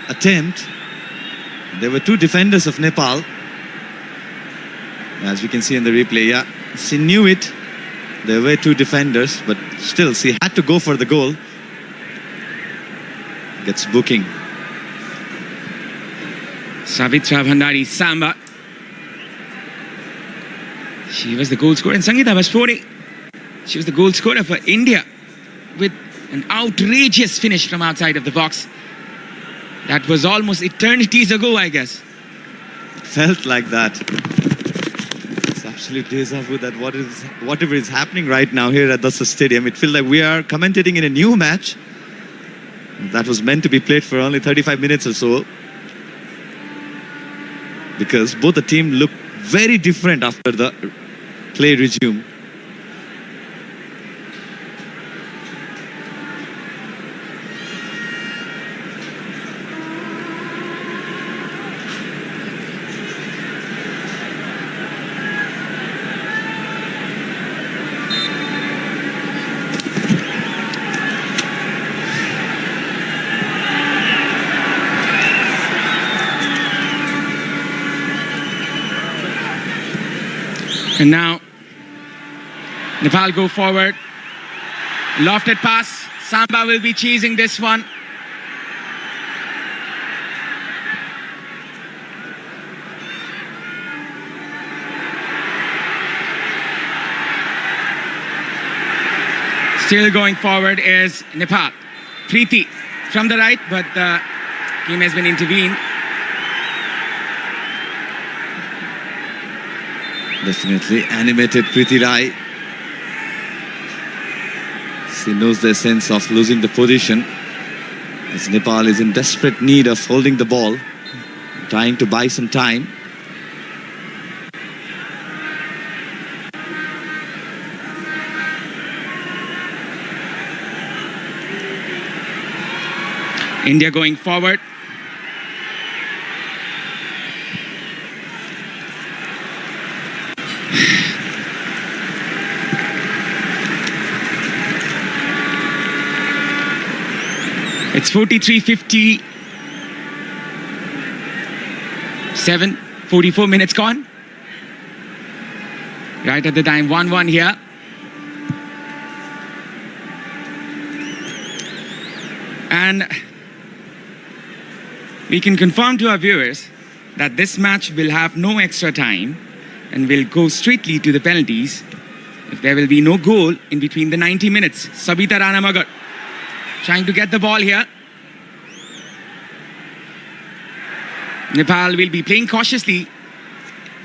attempt. There were two defenders of Nepal. As we can see in the replay, yeah, she knew it. There were two defenders, but still she had to go for the goal. gets booking. Savitra Bhandari Samba. She was the goal scorer, and Sangeeta Vaspore. She was the goal scorer for India with an outrageous finish from outside of the box. That was almost eternities ago, I guess. Felt like that. It's absolute deja vu that whatever is happening right now here at the stadium, it feels like we are commentating in a new match that was meant to be played for only 35 minutes or so, because both the team look very different after the play resume. And now, Nepal go forward. Lofted pass. Samba will be chasing this one. Still going forward is Nepal. Preeti from the right, but the team has been intervened. Definitely animated Preeti Rai. She knows the sense of losing the position, as Nepal is in desperate need of holding the ball, trying to buy some time. India going forward. It's 43:57, 44 minutes gone. Right at the time, 1-1 here. And we can confirm to our viewers that this match will have no extra time and will go straightly to the penalties if there will be no goal in between the 90 minutes. Sabita Rana Magar trying to get the ball here. Nepal will be playing cautiously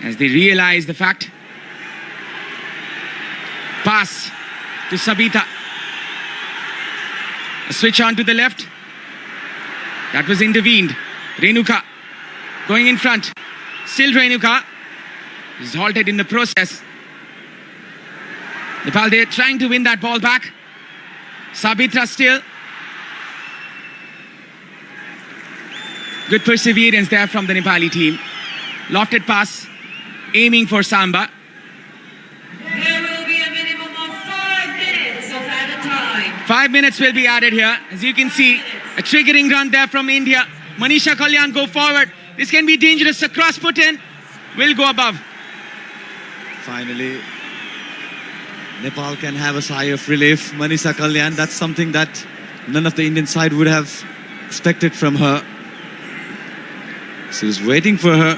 as they realize the fact. Pass to Sabita. A switch on to the left. That was intervened. Renuka going in front. Still Renuka is halted in the process. Nepal, they're trying to win that ball back. Sabitra still. Good perseverance there from the Nepali team. Lofted pass, aiming for Samba. There will be a minimum of 5 minutes of added time. 5 minutes will be added here. As you can see, a triggering run there from India. Manisha Kalyan go forward. This can be dangerous. A cross put in. Will go above. Finally, Nepal can have a sigh of relief. Manisha Kalyan, that's something that none of the Indian side would have expected from her. She was waiting for her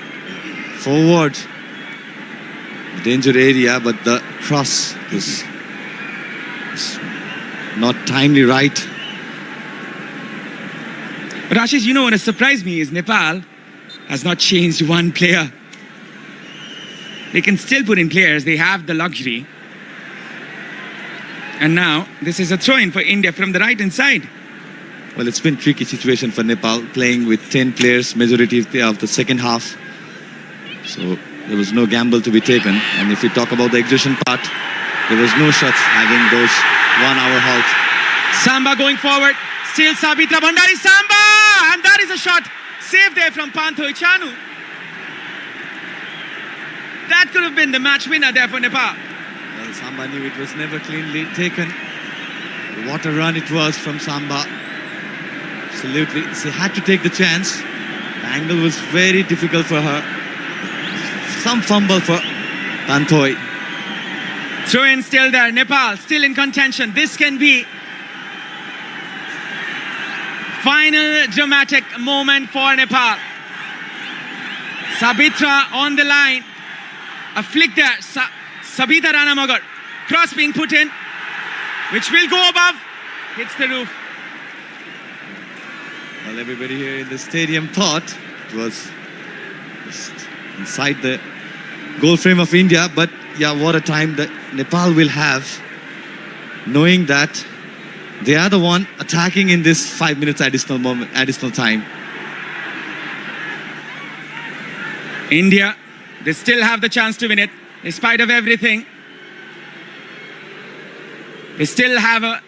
forward. Danger area, but the cross was not timely right. But Ashish, you know what has surprised me is Nepal has not changed one player. They can still put in players. They have the luxury. And now, this is a throw-in for India from the right-hand side. Well, it's been a tricky situation for Nepal, playing with 10 players, majority of the second half. So there was no gamble to be taken. And if we talk about the exertion part, there was no shots having those 1 hour halt. Samba going forward. Still Sabitra Bhandari. Samba! And that is a shot. Saved there from Pantho Ichanu. That could have been the match winner there for Nepal. Well, Samba knew it was never cleanly taken. What a run it was from Samba. Absolutely. She had to take the chance. The angle was very difficult for her. Some fumble for Panthoy. Throw-in still there. Nepal still in contention. This can be final dramatic moment for Nepal. Sabitra on the line. A flick there. Sabita Ranamagar. Cross being put in, which will go above. Hits the roof. Well, everybody here in the stadium thought it was just inside the goal frame of India. But yeah, what a time that Nepal will have, knowing that they are the one attacking in this 5 minutes additional time. India, they still have the chance to win it, in spite of everything. They still have a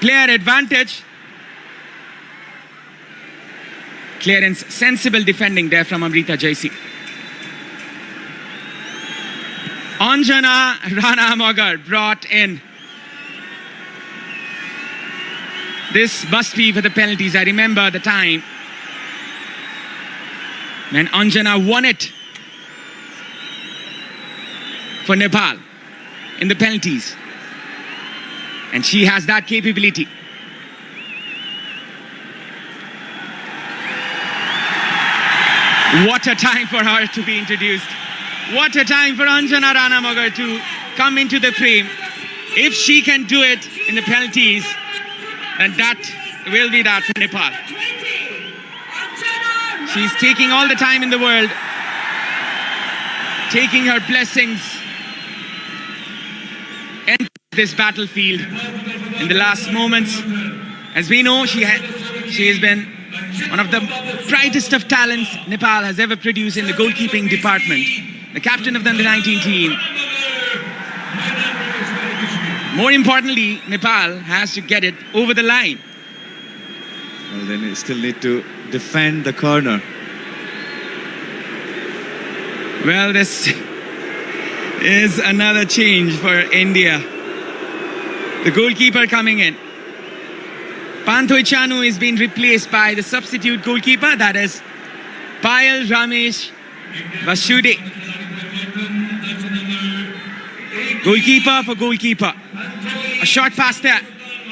player advantage. Clearance, sensible defending there from Amrita Jaisi. Anjana Ranamagar brought in. This must be for the penalties. I remember the time when Anjana won it for Nepal in the penalties. And she has that capability. What a time for her to be introduced. What a time for Anjana Ranamagar to come into the frame. If she can do it in the penalties, then that will be that for Nepal. She's taking all the time in the world, taking her blessings in this battlefield in the last moments. As we know, she has been one of the brightest of talents Nepal has ever produced in the goalkeeping department. The captain of the under-19 team. More importantly, Nepal has to get it over the line. Well, then you still need to defend the corner. Well, this is another change for India. The goalkeeper coming in. Panthoi Chanu is being replaced by the substitute goalkeeper, that is Payal Ramesh Vasude. Goalkeeper for goalkeeper. A short pass there.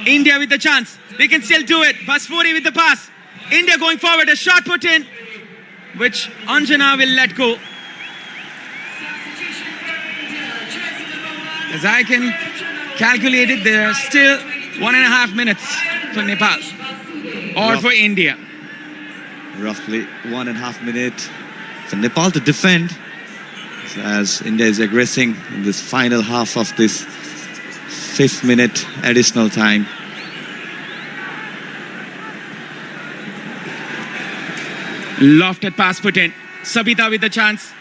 India with the chance. They can still do it. Basfori with the pass. India going forward. A shot put in, which Anjana will let go. As I can calculate it, there are still 1.5 minutes for Nepal or for India. Roughly 1.5 minutes for Nepal to defend, as India is aggressing in this final half of this 5th minute additional time. Lofted pass put in. Sabita with the chance.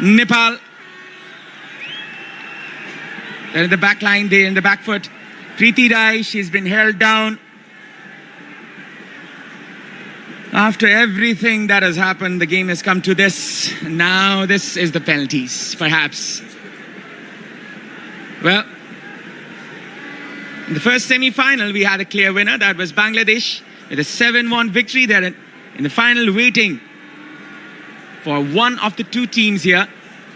Nepal. They're in the back line, they're in the back foot. Preeti Rai, she's been held down. After everything that has happened, the game has come to this. Now this is the penalties, perhaps. Well, in the first semi-final, we had a clear winner. That was Bangladesh with a 7-1 victory. They're in the final waiting for one of the two teams here.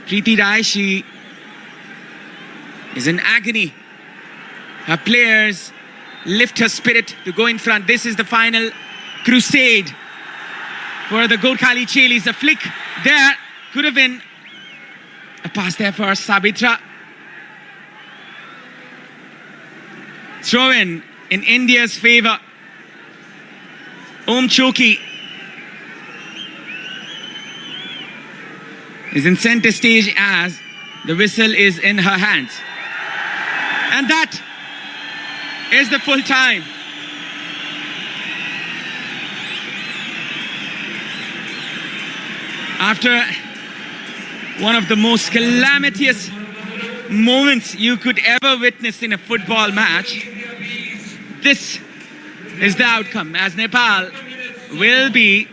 Preeti Rai, she is in agony. Her players lift her spirit to go in front. This is the final crusade for the Gorkhali Chelis. A flick there could have been a pass there for Sabitra. Throw in India's favor. Om Choki is in center stage as the whistle is in her hands. And that is the full time. After one of the most calamitous moments you could ever witness in a football match, this is the outcome, as Nepal will be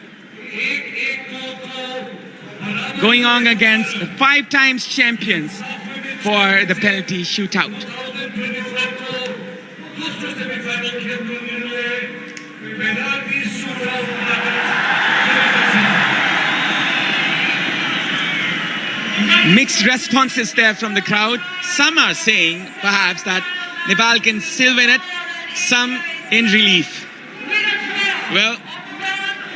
going on against the 5 times champions for the penalty shootout. Mixed responses there from the crowd. Some are saying perhaps that Nepal can still win it. Some in relief. Well,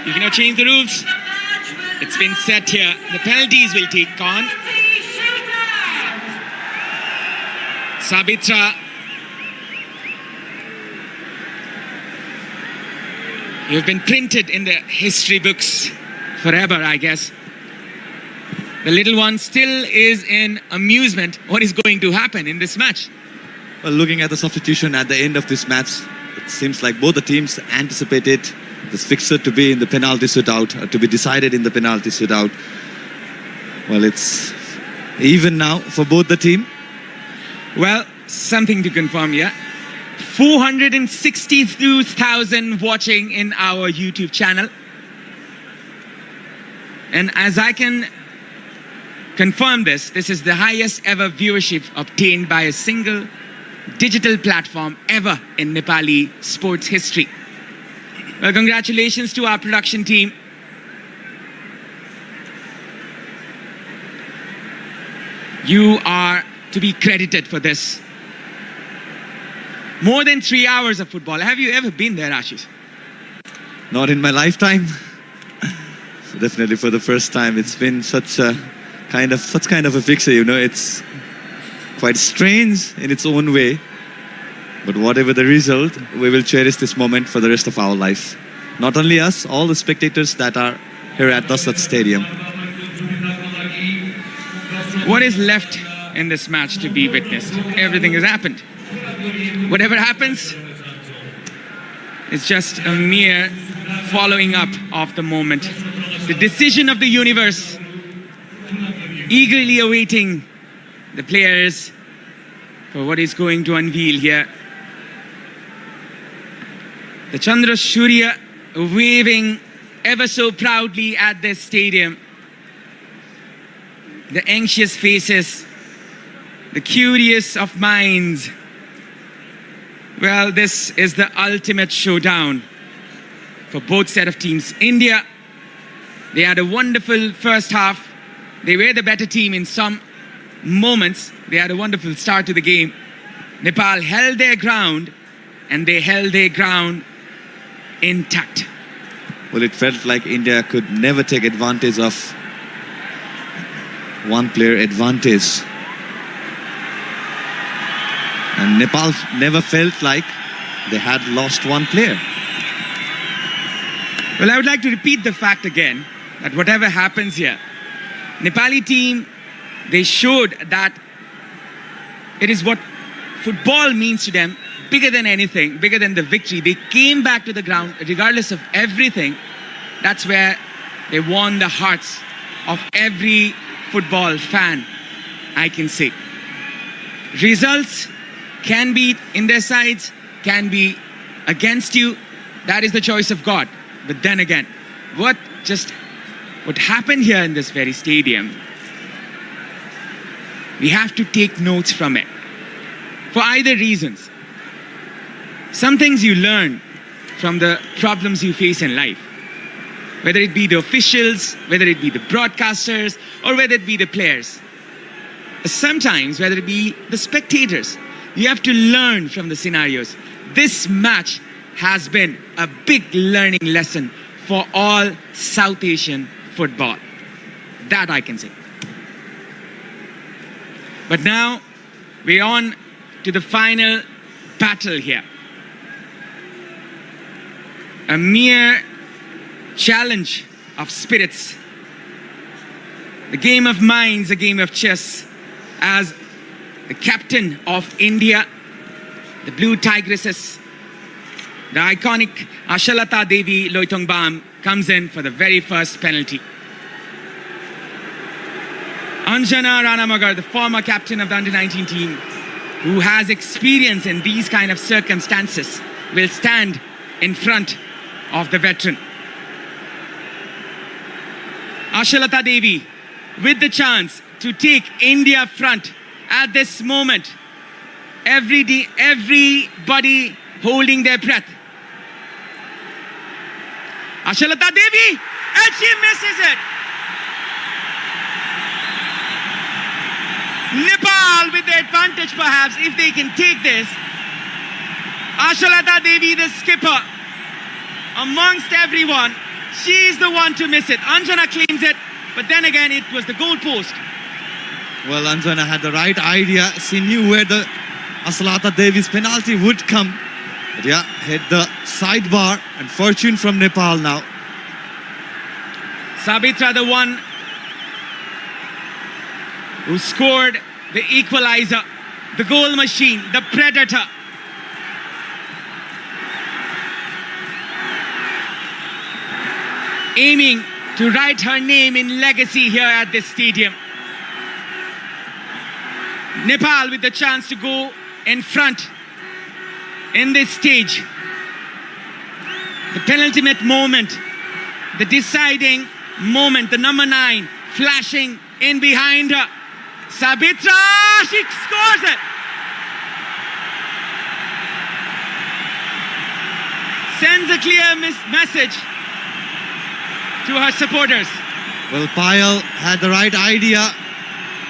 you cannot change the rules. It's been set here. The penalties will take on. Sabitra. You've been printed in the history books forever, I guess. The little one still is in amusement. What is going to happen in this match? Well, looking at the substitution at the end of this match, it seems like both the teams anticipated this fixture to be in the penalty shootout, or to be decided in the penalty shootout. Well, it's even now for both the team. Well, something to confirm here. 462,000 watching in our YouTube channel. And as I can confirm this is the highest ever viewership obtained by a single digital platform ever in Nepali sports history. Well, congratulations to our production team. You are to be credited for this. More than 3 hours of football. Have you ever been there, Ashish? Not in my lifetime. So definitely for the first time, it's been such kind of a fixture, you know. It's quite strange in its own way. But whatever the result, we will cherish this moment for the rest of our life. Not only us, all the spectators that are here at Dasat Stadium. What is left in this match to be witnessed? Everything has happened. Whatever happens, it's just a mere following up of the moment. The decision of the universe, eagerly awaiting the players for what is going to unveil here. The Chandra Shurya waving ever so proudly at this stadium. The anxious faces, the curious of minds. Well, this is the ultimate showdown for both set of teams. India, they had a wonderful first half. They were the better team in some moments. They had a wonderful start to the game. Nepal held their ground, and they held their ground intact. Well, it felt like India could never take advantage of one-player advantage. And Nepal never felt like they had lost one player. Well, I would like to repeat the fact again that whatever happens here, Nepali team, they showed that it is what football means to them, bigger than anything, bigger than the victory. They came back to the ground regardless of everything. That's where they won the hearts of every football fan, I can say. Results can be in their sides, can be against you. That is the choice of God. But then again, what happened here in this very stadium, we have to take notes from it. For either reasons. Some things you learn from the problems you face in life. Whether it be the officials, whether it be the broadcasters, or whether it be the players. Sometimes, whether it be the spectators, you have to learn from the scenarios. This match has been a big learning lesson for all South Asian football. That I can say. But now, we're on to the final battle here. A mere challenge of spirits. The game of minds, a game of chess. As the captain of India, the Blue Tigresses, the iconic Ashalata Devi Loitongbam comes in for the very first penalty. Anjana Ranamagar, the former captain of the under-19 team, who has experience in these kind of circumstances, will stand in front of the veteran. Ashalata Devi with the chance to take India front at this moment. Everybody holding their breath. Ashalata Devi, and she misses it. Nepal with the advantage perhaps, if they can take this. Ashalata Devi, the skipper, amongst everyone, she is the one to miss it. Anjana claims it, but then again, it was the goal post. Well, Anjana had the right idea. She knew where the Ashalata Devi's penalty would come. But yeah, hit the sidebar, and fortune from Nepal now. Sabitra, the one who scored the equalizer, the goal machine, the predator. Aiming to write her name in legacy here at this stadium. Nepal with the chance to go in front in this stage. The penultimate moment, the deciding moment, the number 9 flashing in behind her. Sabitra, she scores it. Sends a clear message to her supporters. Well, Payal had the right idea,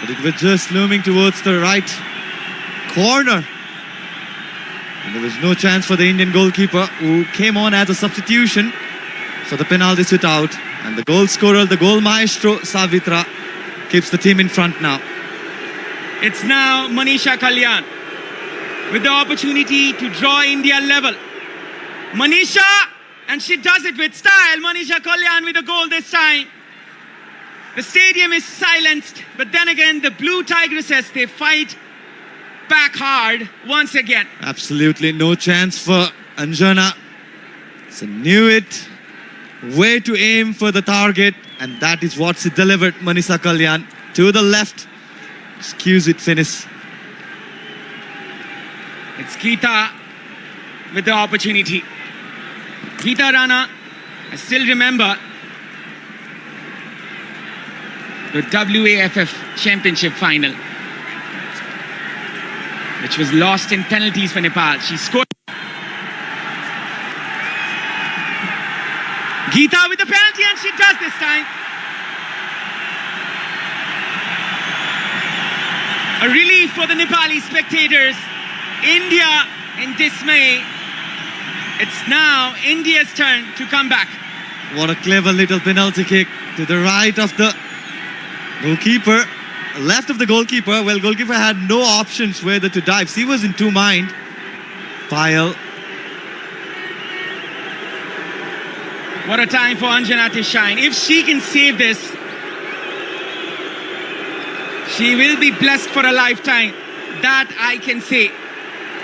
but it was just looming towards the right corner. And there was no chance for the Indian goalkeeper, who came on as a substitution. So the penalty shoot out. And the goal scorer, the goal maestro, Savitra, keeps the team in front now. It's now Manisha Kalyan with the opportunity to draw India level. Manisha, and she does it with style. Manisha Kalyan with a goal this time. The stadium is silenced, but then again, the Blue Tigresses, they fight back hard once again. Absolutely no chance for Anjana. She knew it, where to aim for the target, and that is what she delivered. Manisha Kalyan to the left. Exquisite finish. It's Geeta with the opportunity. Geeta Rana, I still remember the WAFF Championship final, which was lost in penalties for Nepal. She scored. Geeta with the penalty, and she does this time. A relief for the Nepali spectators. India in dismay. It's now India's turn to come back. What a clever little penalty kick to the right of the goalkeeper. Left of the goalkeeper. Well, goalkeeper had no options whether to dive. She was in two mind. Payal. What a time for Anjana to shine. If she can save this, she will be blessed for a lifetime. That I can say.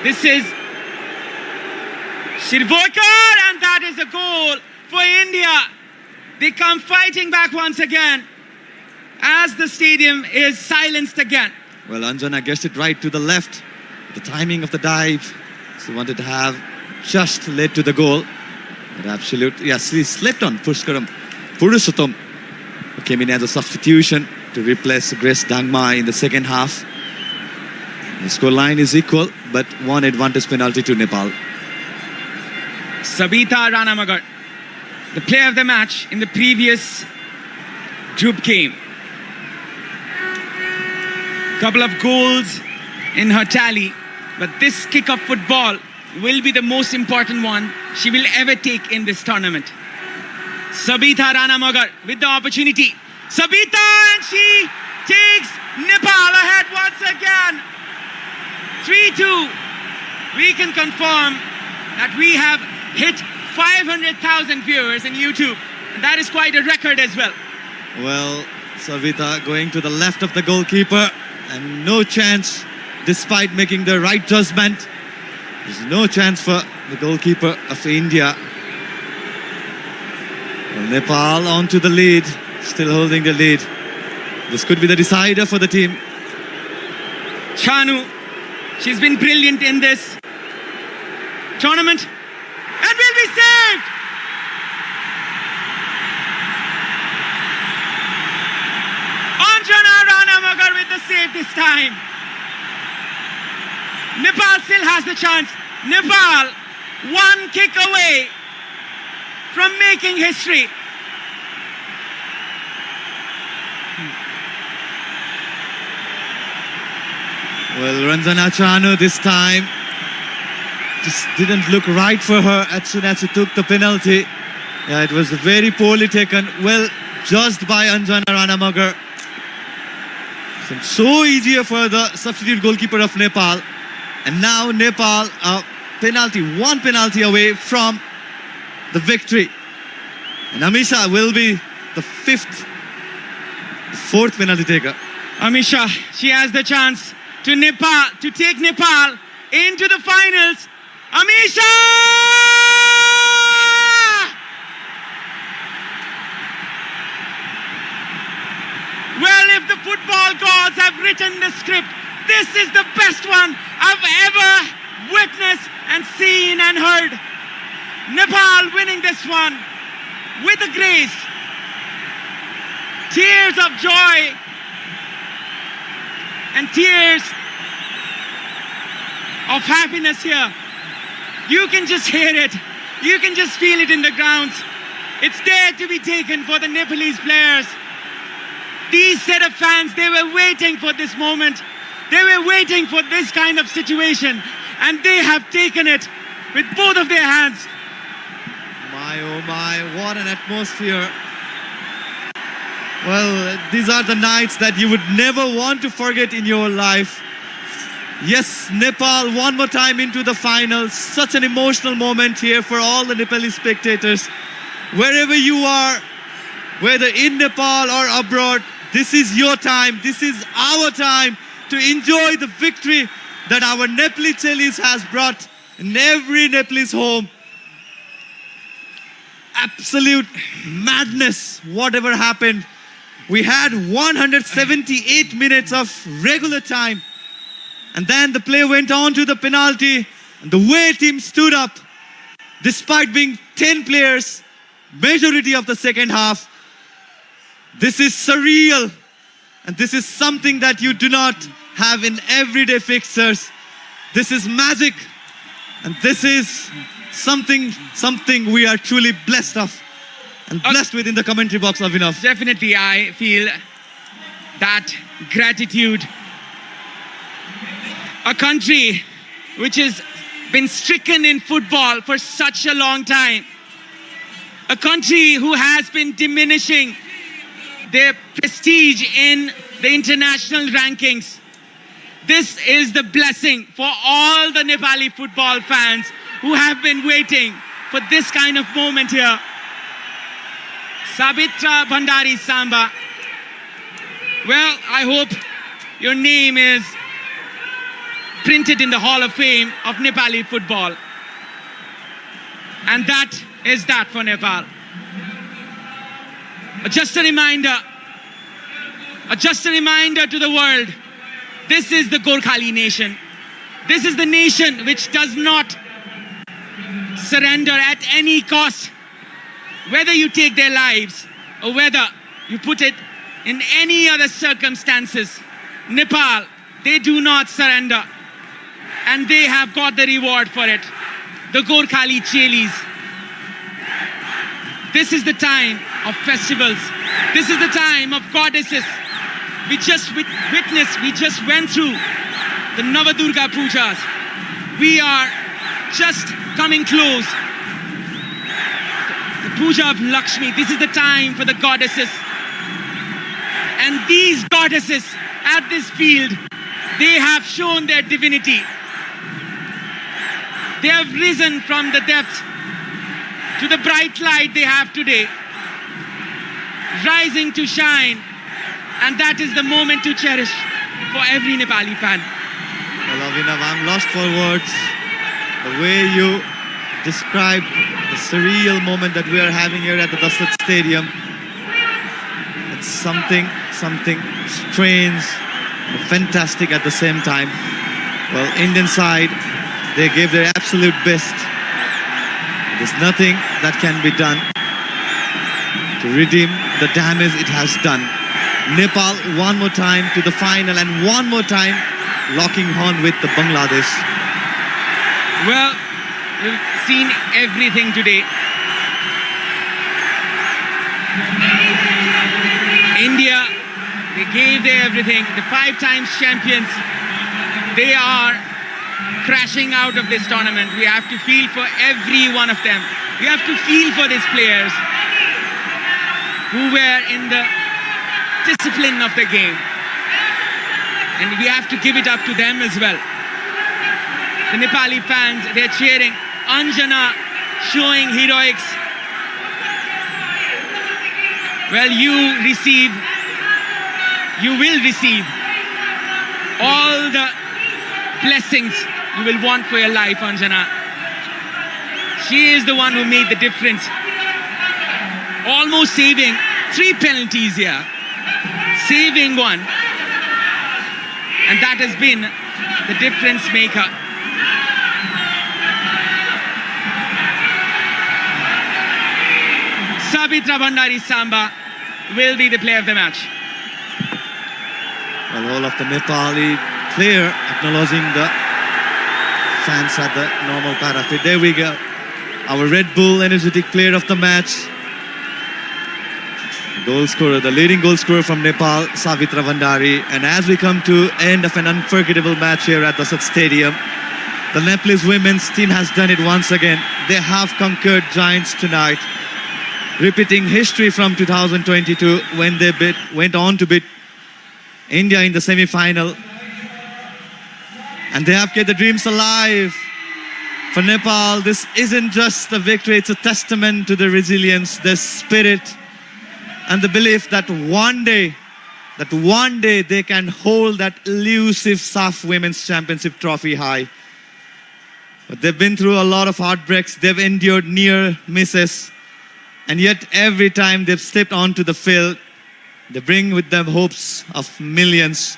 This is Shirvoikar, and that is a goal for India. They come fighting back once again as the stadium is silenced again. Well, Anjana guessed it right to the left. The timing of the dive, she wanted to have just led to the goal. But absolutely, yes, she slipped on Pushkaram Purusottam, who came in as a substitution to replace Grace Dangma in the second half. The scoreline is equal, but one advantage penalty to Nepal. Sabita Ranamagar, the player of the match in the previous group game. Couple of goals in her tally, but this kick of football will be the most important one she will ever take in this tournament. Sabita Ranamagar with the opportunity. Sabita, and she takes Nepal ahead once again. 3-2. We can confirm that we have hit 500,000 viewers in YouTube. And that is quite a record as well. Well, Savita going to the left of the goalkeeper, and no chance, despite making the right judgment. There's no chance for the goalkeeper of India. Well, Nepal on to the lead, still holding the lead. This could be the decider for the team. Chanu, she's been brilliant in this tournament and will be saved. Anjana Ranamagar with the save this time. Nepal still has the chance. Nepal one kick away from making history. Well, Ranjana Chanu this time just didn't look right for her as soon as she took the penalty. Yeah, it was very poorly taken. Well judged by Anjana Ranamagar. So easier for the substitute goalkeeper of Nepal. And now Nepal, one penalty away from the victory. And Amisha will be the fourth penalty taker. Amisha, she has the chance to take Nepal into the finals. Amisha! Well, if the football gods have written the script, this is the best one I've ever witnessed and seen and heard. Nepal winning this one with a grace. Tears of joy and tears of happiness here. You can just hear it. You can just feel it in the grounds. It's there to be taken for the Nepalese players. These set of fans, they were waiting for this moment. They were waiting for this kind of situation, and they have taken it with both of their hands. My oh my, what an atmosphere. Well, these are the nights that you would never want to forget in your life. Yes, Nepal one more time into the final. Such an emotional moment here for all the Nepalese spectators. Wherever you are, whether in Nepal or abroad, this is your time. This is our time to enjoy the victory that our Nepalese Chelis has brought in every Nepalese home. Absolute madness, whatever happened. We had 178 minutes of regular time. And then the play went on to the penalty. And the way team stood up, despite being 10 players, majority of the second half, this is surreal. And this is something that you do not have in everyday fixtures. This is magic. And this is something we are truly blessed of. And blessed with in the commentary box, Avinav. Definitely, I feel that gratitude. A country which has been stricken in football for such a long time. A country who has been diminishing their prestige in the international rankings. This is the blessing for all the Nepali football fans who have been waiting for this kind of moment here. Sabitra Bhandari Samba. Well, I hope your name is printed in the Hall of Fame of Nepali football. And that is that for Nepal. Just a reminder to the world, this is the Gorkhali nation. This is the nation which does not surrender at any cost. Whether you take their lives or whether you put it in any other circumstances, Nepal, they do not surrender. And they have got the reward for it. The Gorkhali Chelis. This is the time of festivals. This is the time of goddesses. We just witnessed, we just went through the Navadurga Pujas. We are just coming close. The Puja of Lakshmi. This is the time for the goddesses. And these goddesses at this field, they have shown their divinity. They have risen from the depths to the bright light they have today, rising to shine, and that is the moment to cherish for every Nepali fan. Well, Avinav, I'm lost for words. The way you described the surreal moment that we are having here at the Dasat Stadium, it's something strange, fantastic at the same time. Well, Indian side, they gave their absolute best. There's nothing that can be done to redeem the damage it has done. Nepal one more time to the final and one more time locking horn with the Bangladesh. Well, we've seen everything today. India, they gave their everything. The 5 times champions, they are crashing out of this tournament. We have to feel for every one of them. We have to feel for these players who were in the discipline of the game. And we have to give it up to them as well. The Nepali fans, they're cheering. Anjana showing heroics. Well, you will receive all the blessings you will want for your life, Anjana. She is the one who made the difference. Almost saving 3 penalties here. Saving one. And that has been the difference maker. Savitra Bhandari Samba will be the player of the match. Well, all of the Nepali player acknowledging the fans at the normal parapet. There we go. Our Red Bull energetic player of the match. Goal scorer, the leading goal scorer from Nepal, Savitra Bhandari. And as we come to end of an unforgettable match here at the SAFF Stadium, the Nepalese women's team has done it once again. They have conquered giants tonight, repeating history from 2022 when they went on to beat India in the semi-final. And they have kept the dreams alive. For Nepal, this isn't just a victory, it's a testament to the resilience, the spirit, and the belief that one day they can hold that elusive SAFF Women's Championship trophy high. But they've been through a lot of heartbreaks, they've endured near misses, and yet every time they've stepped onto the field, they bring with them hopes of millions.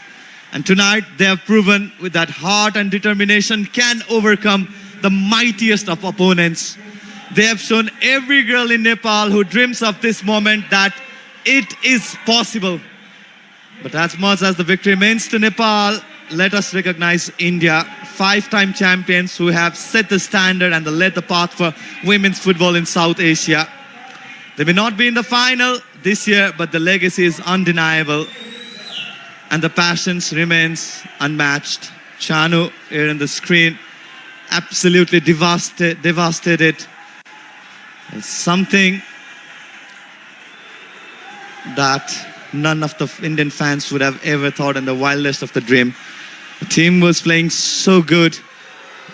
And tonight they have proven with that heart and determination can overcome the mightiest of opponents. They have shown every girl in Nepal who dreams of this moment that it is possible. But as much as the victory means to Nepal, let us recognize India, 5-time champions who have set the standard and led the path for women's football in South Asia. They may not be in the final this year, but the legacy is undeniable and the passions remains unmatched. Chanu here on the screen, absolutely devastated. It's something that none of the Indian fans would have ever thought in the wildest of the dream. The team was playing so good.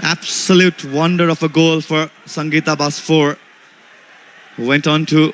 Absolute wonder of a goal for Sangeeta Basfor, who went on to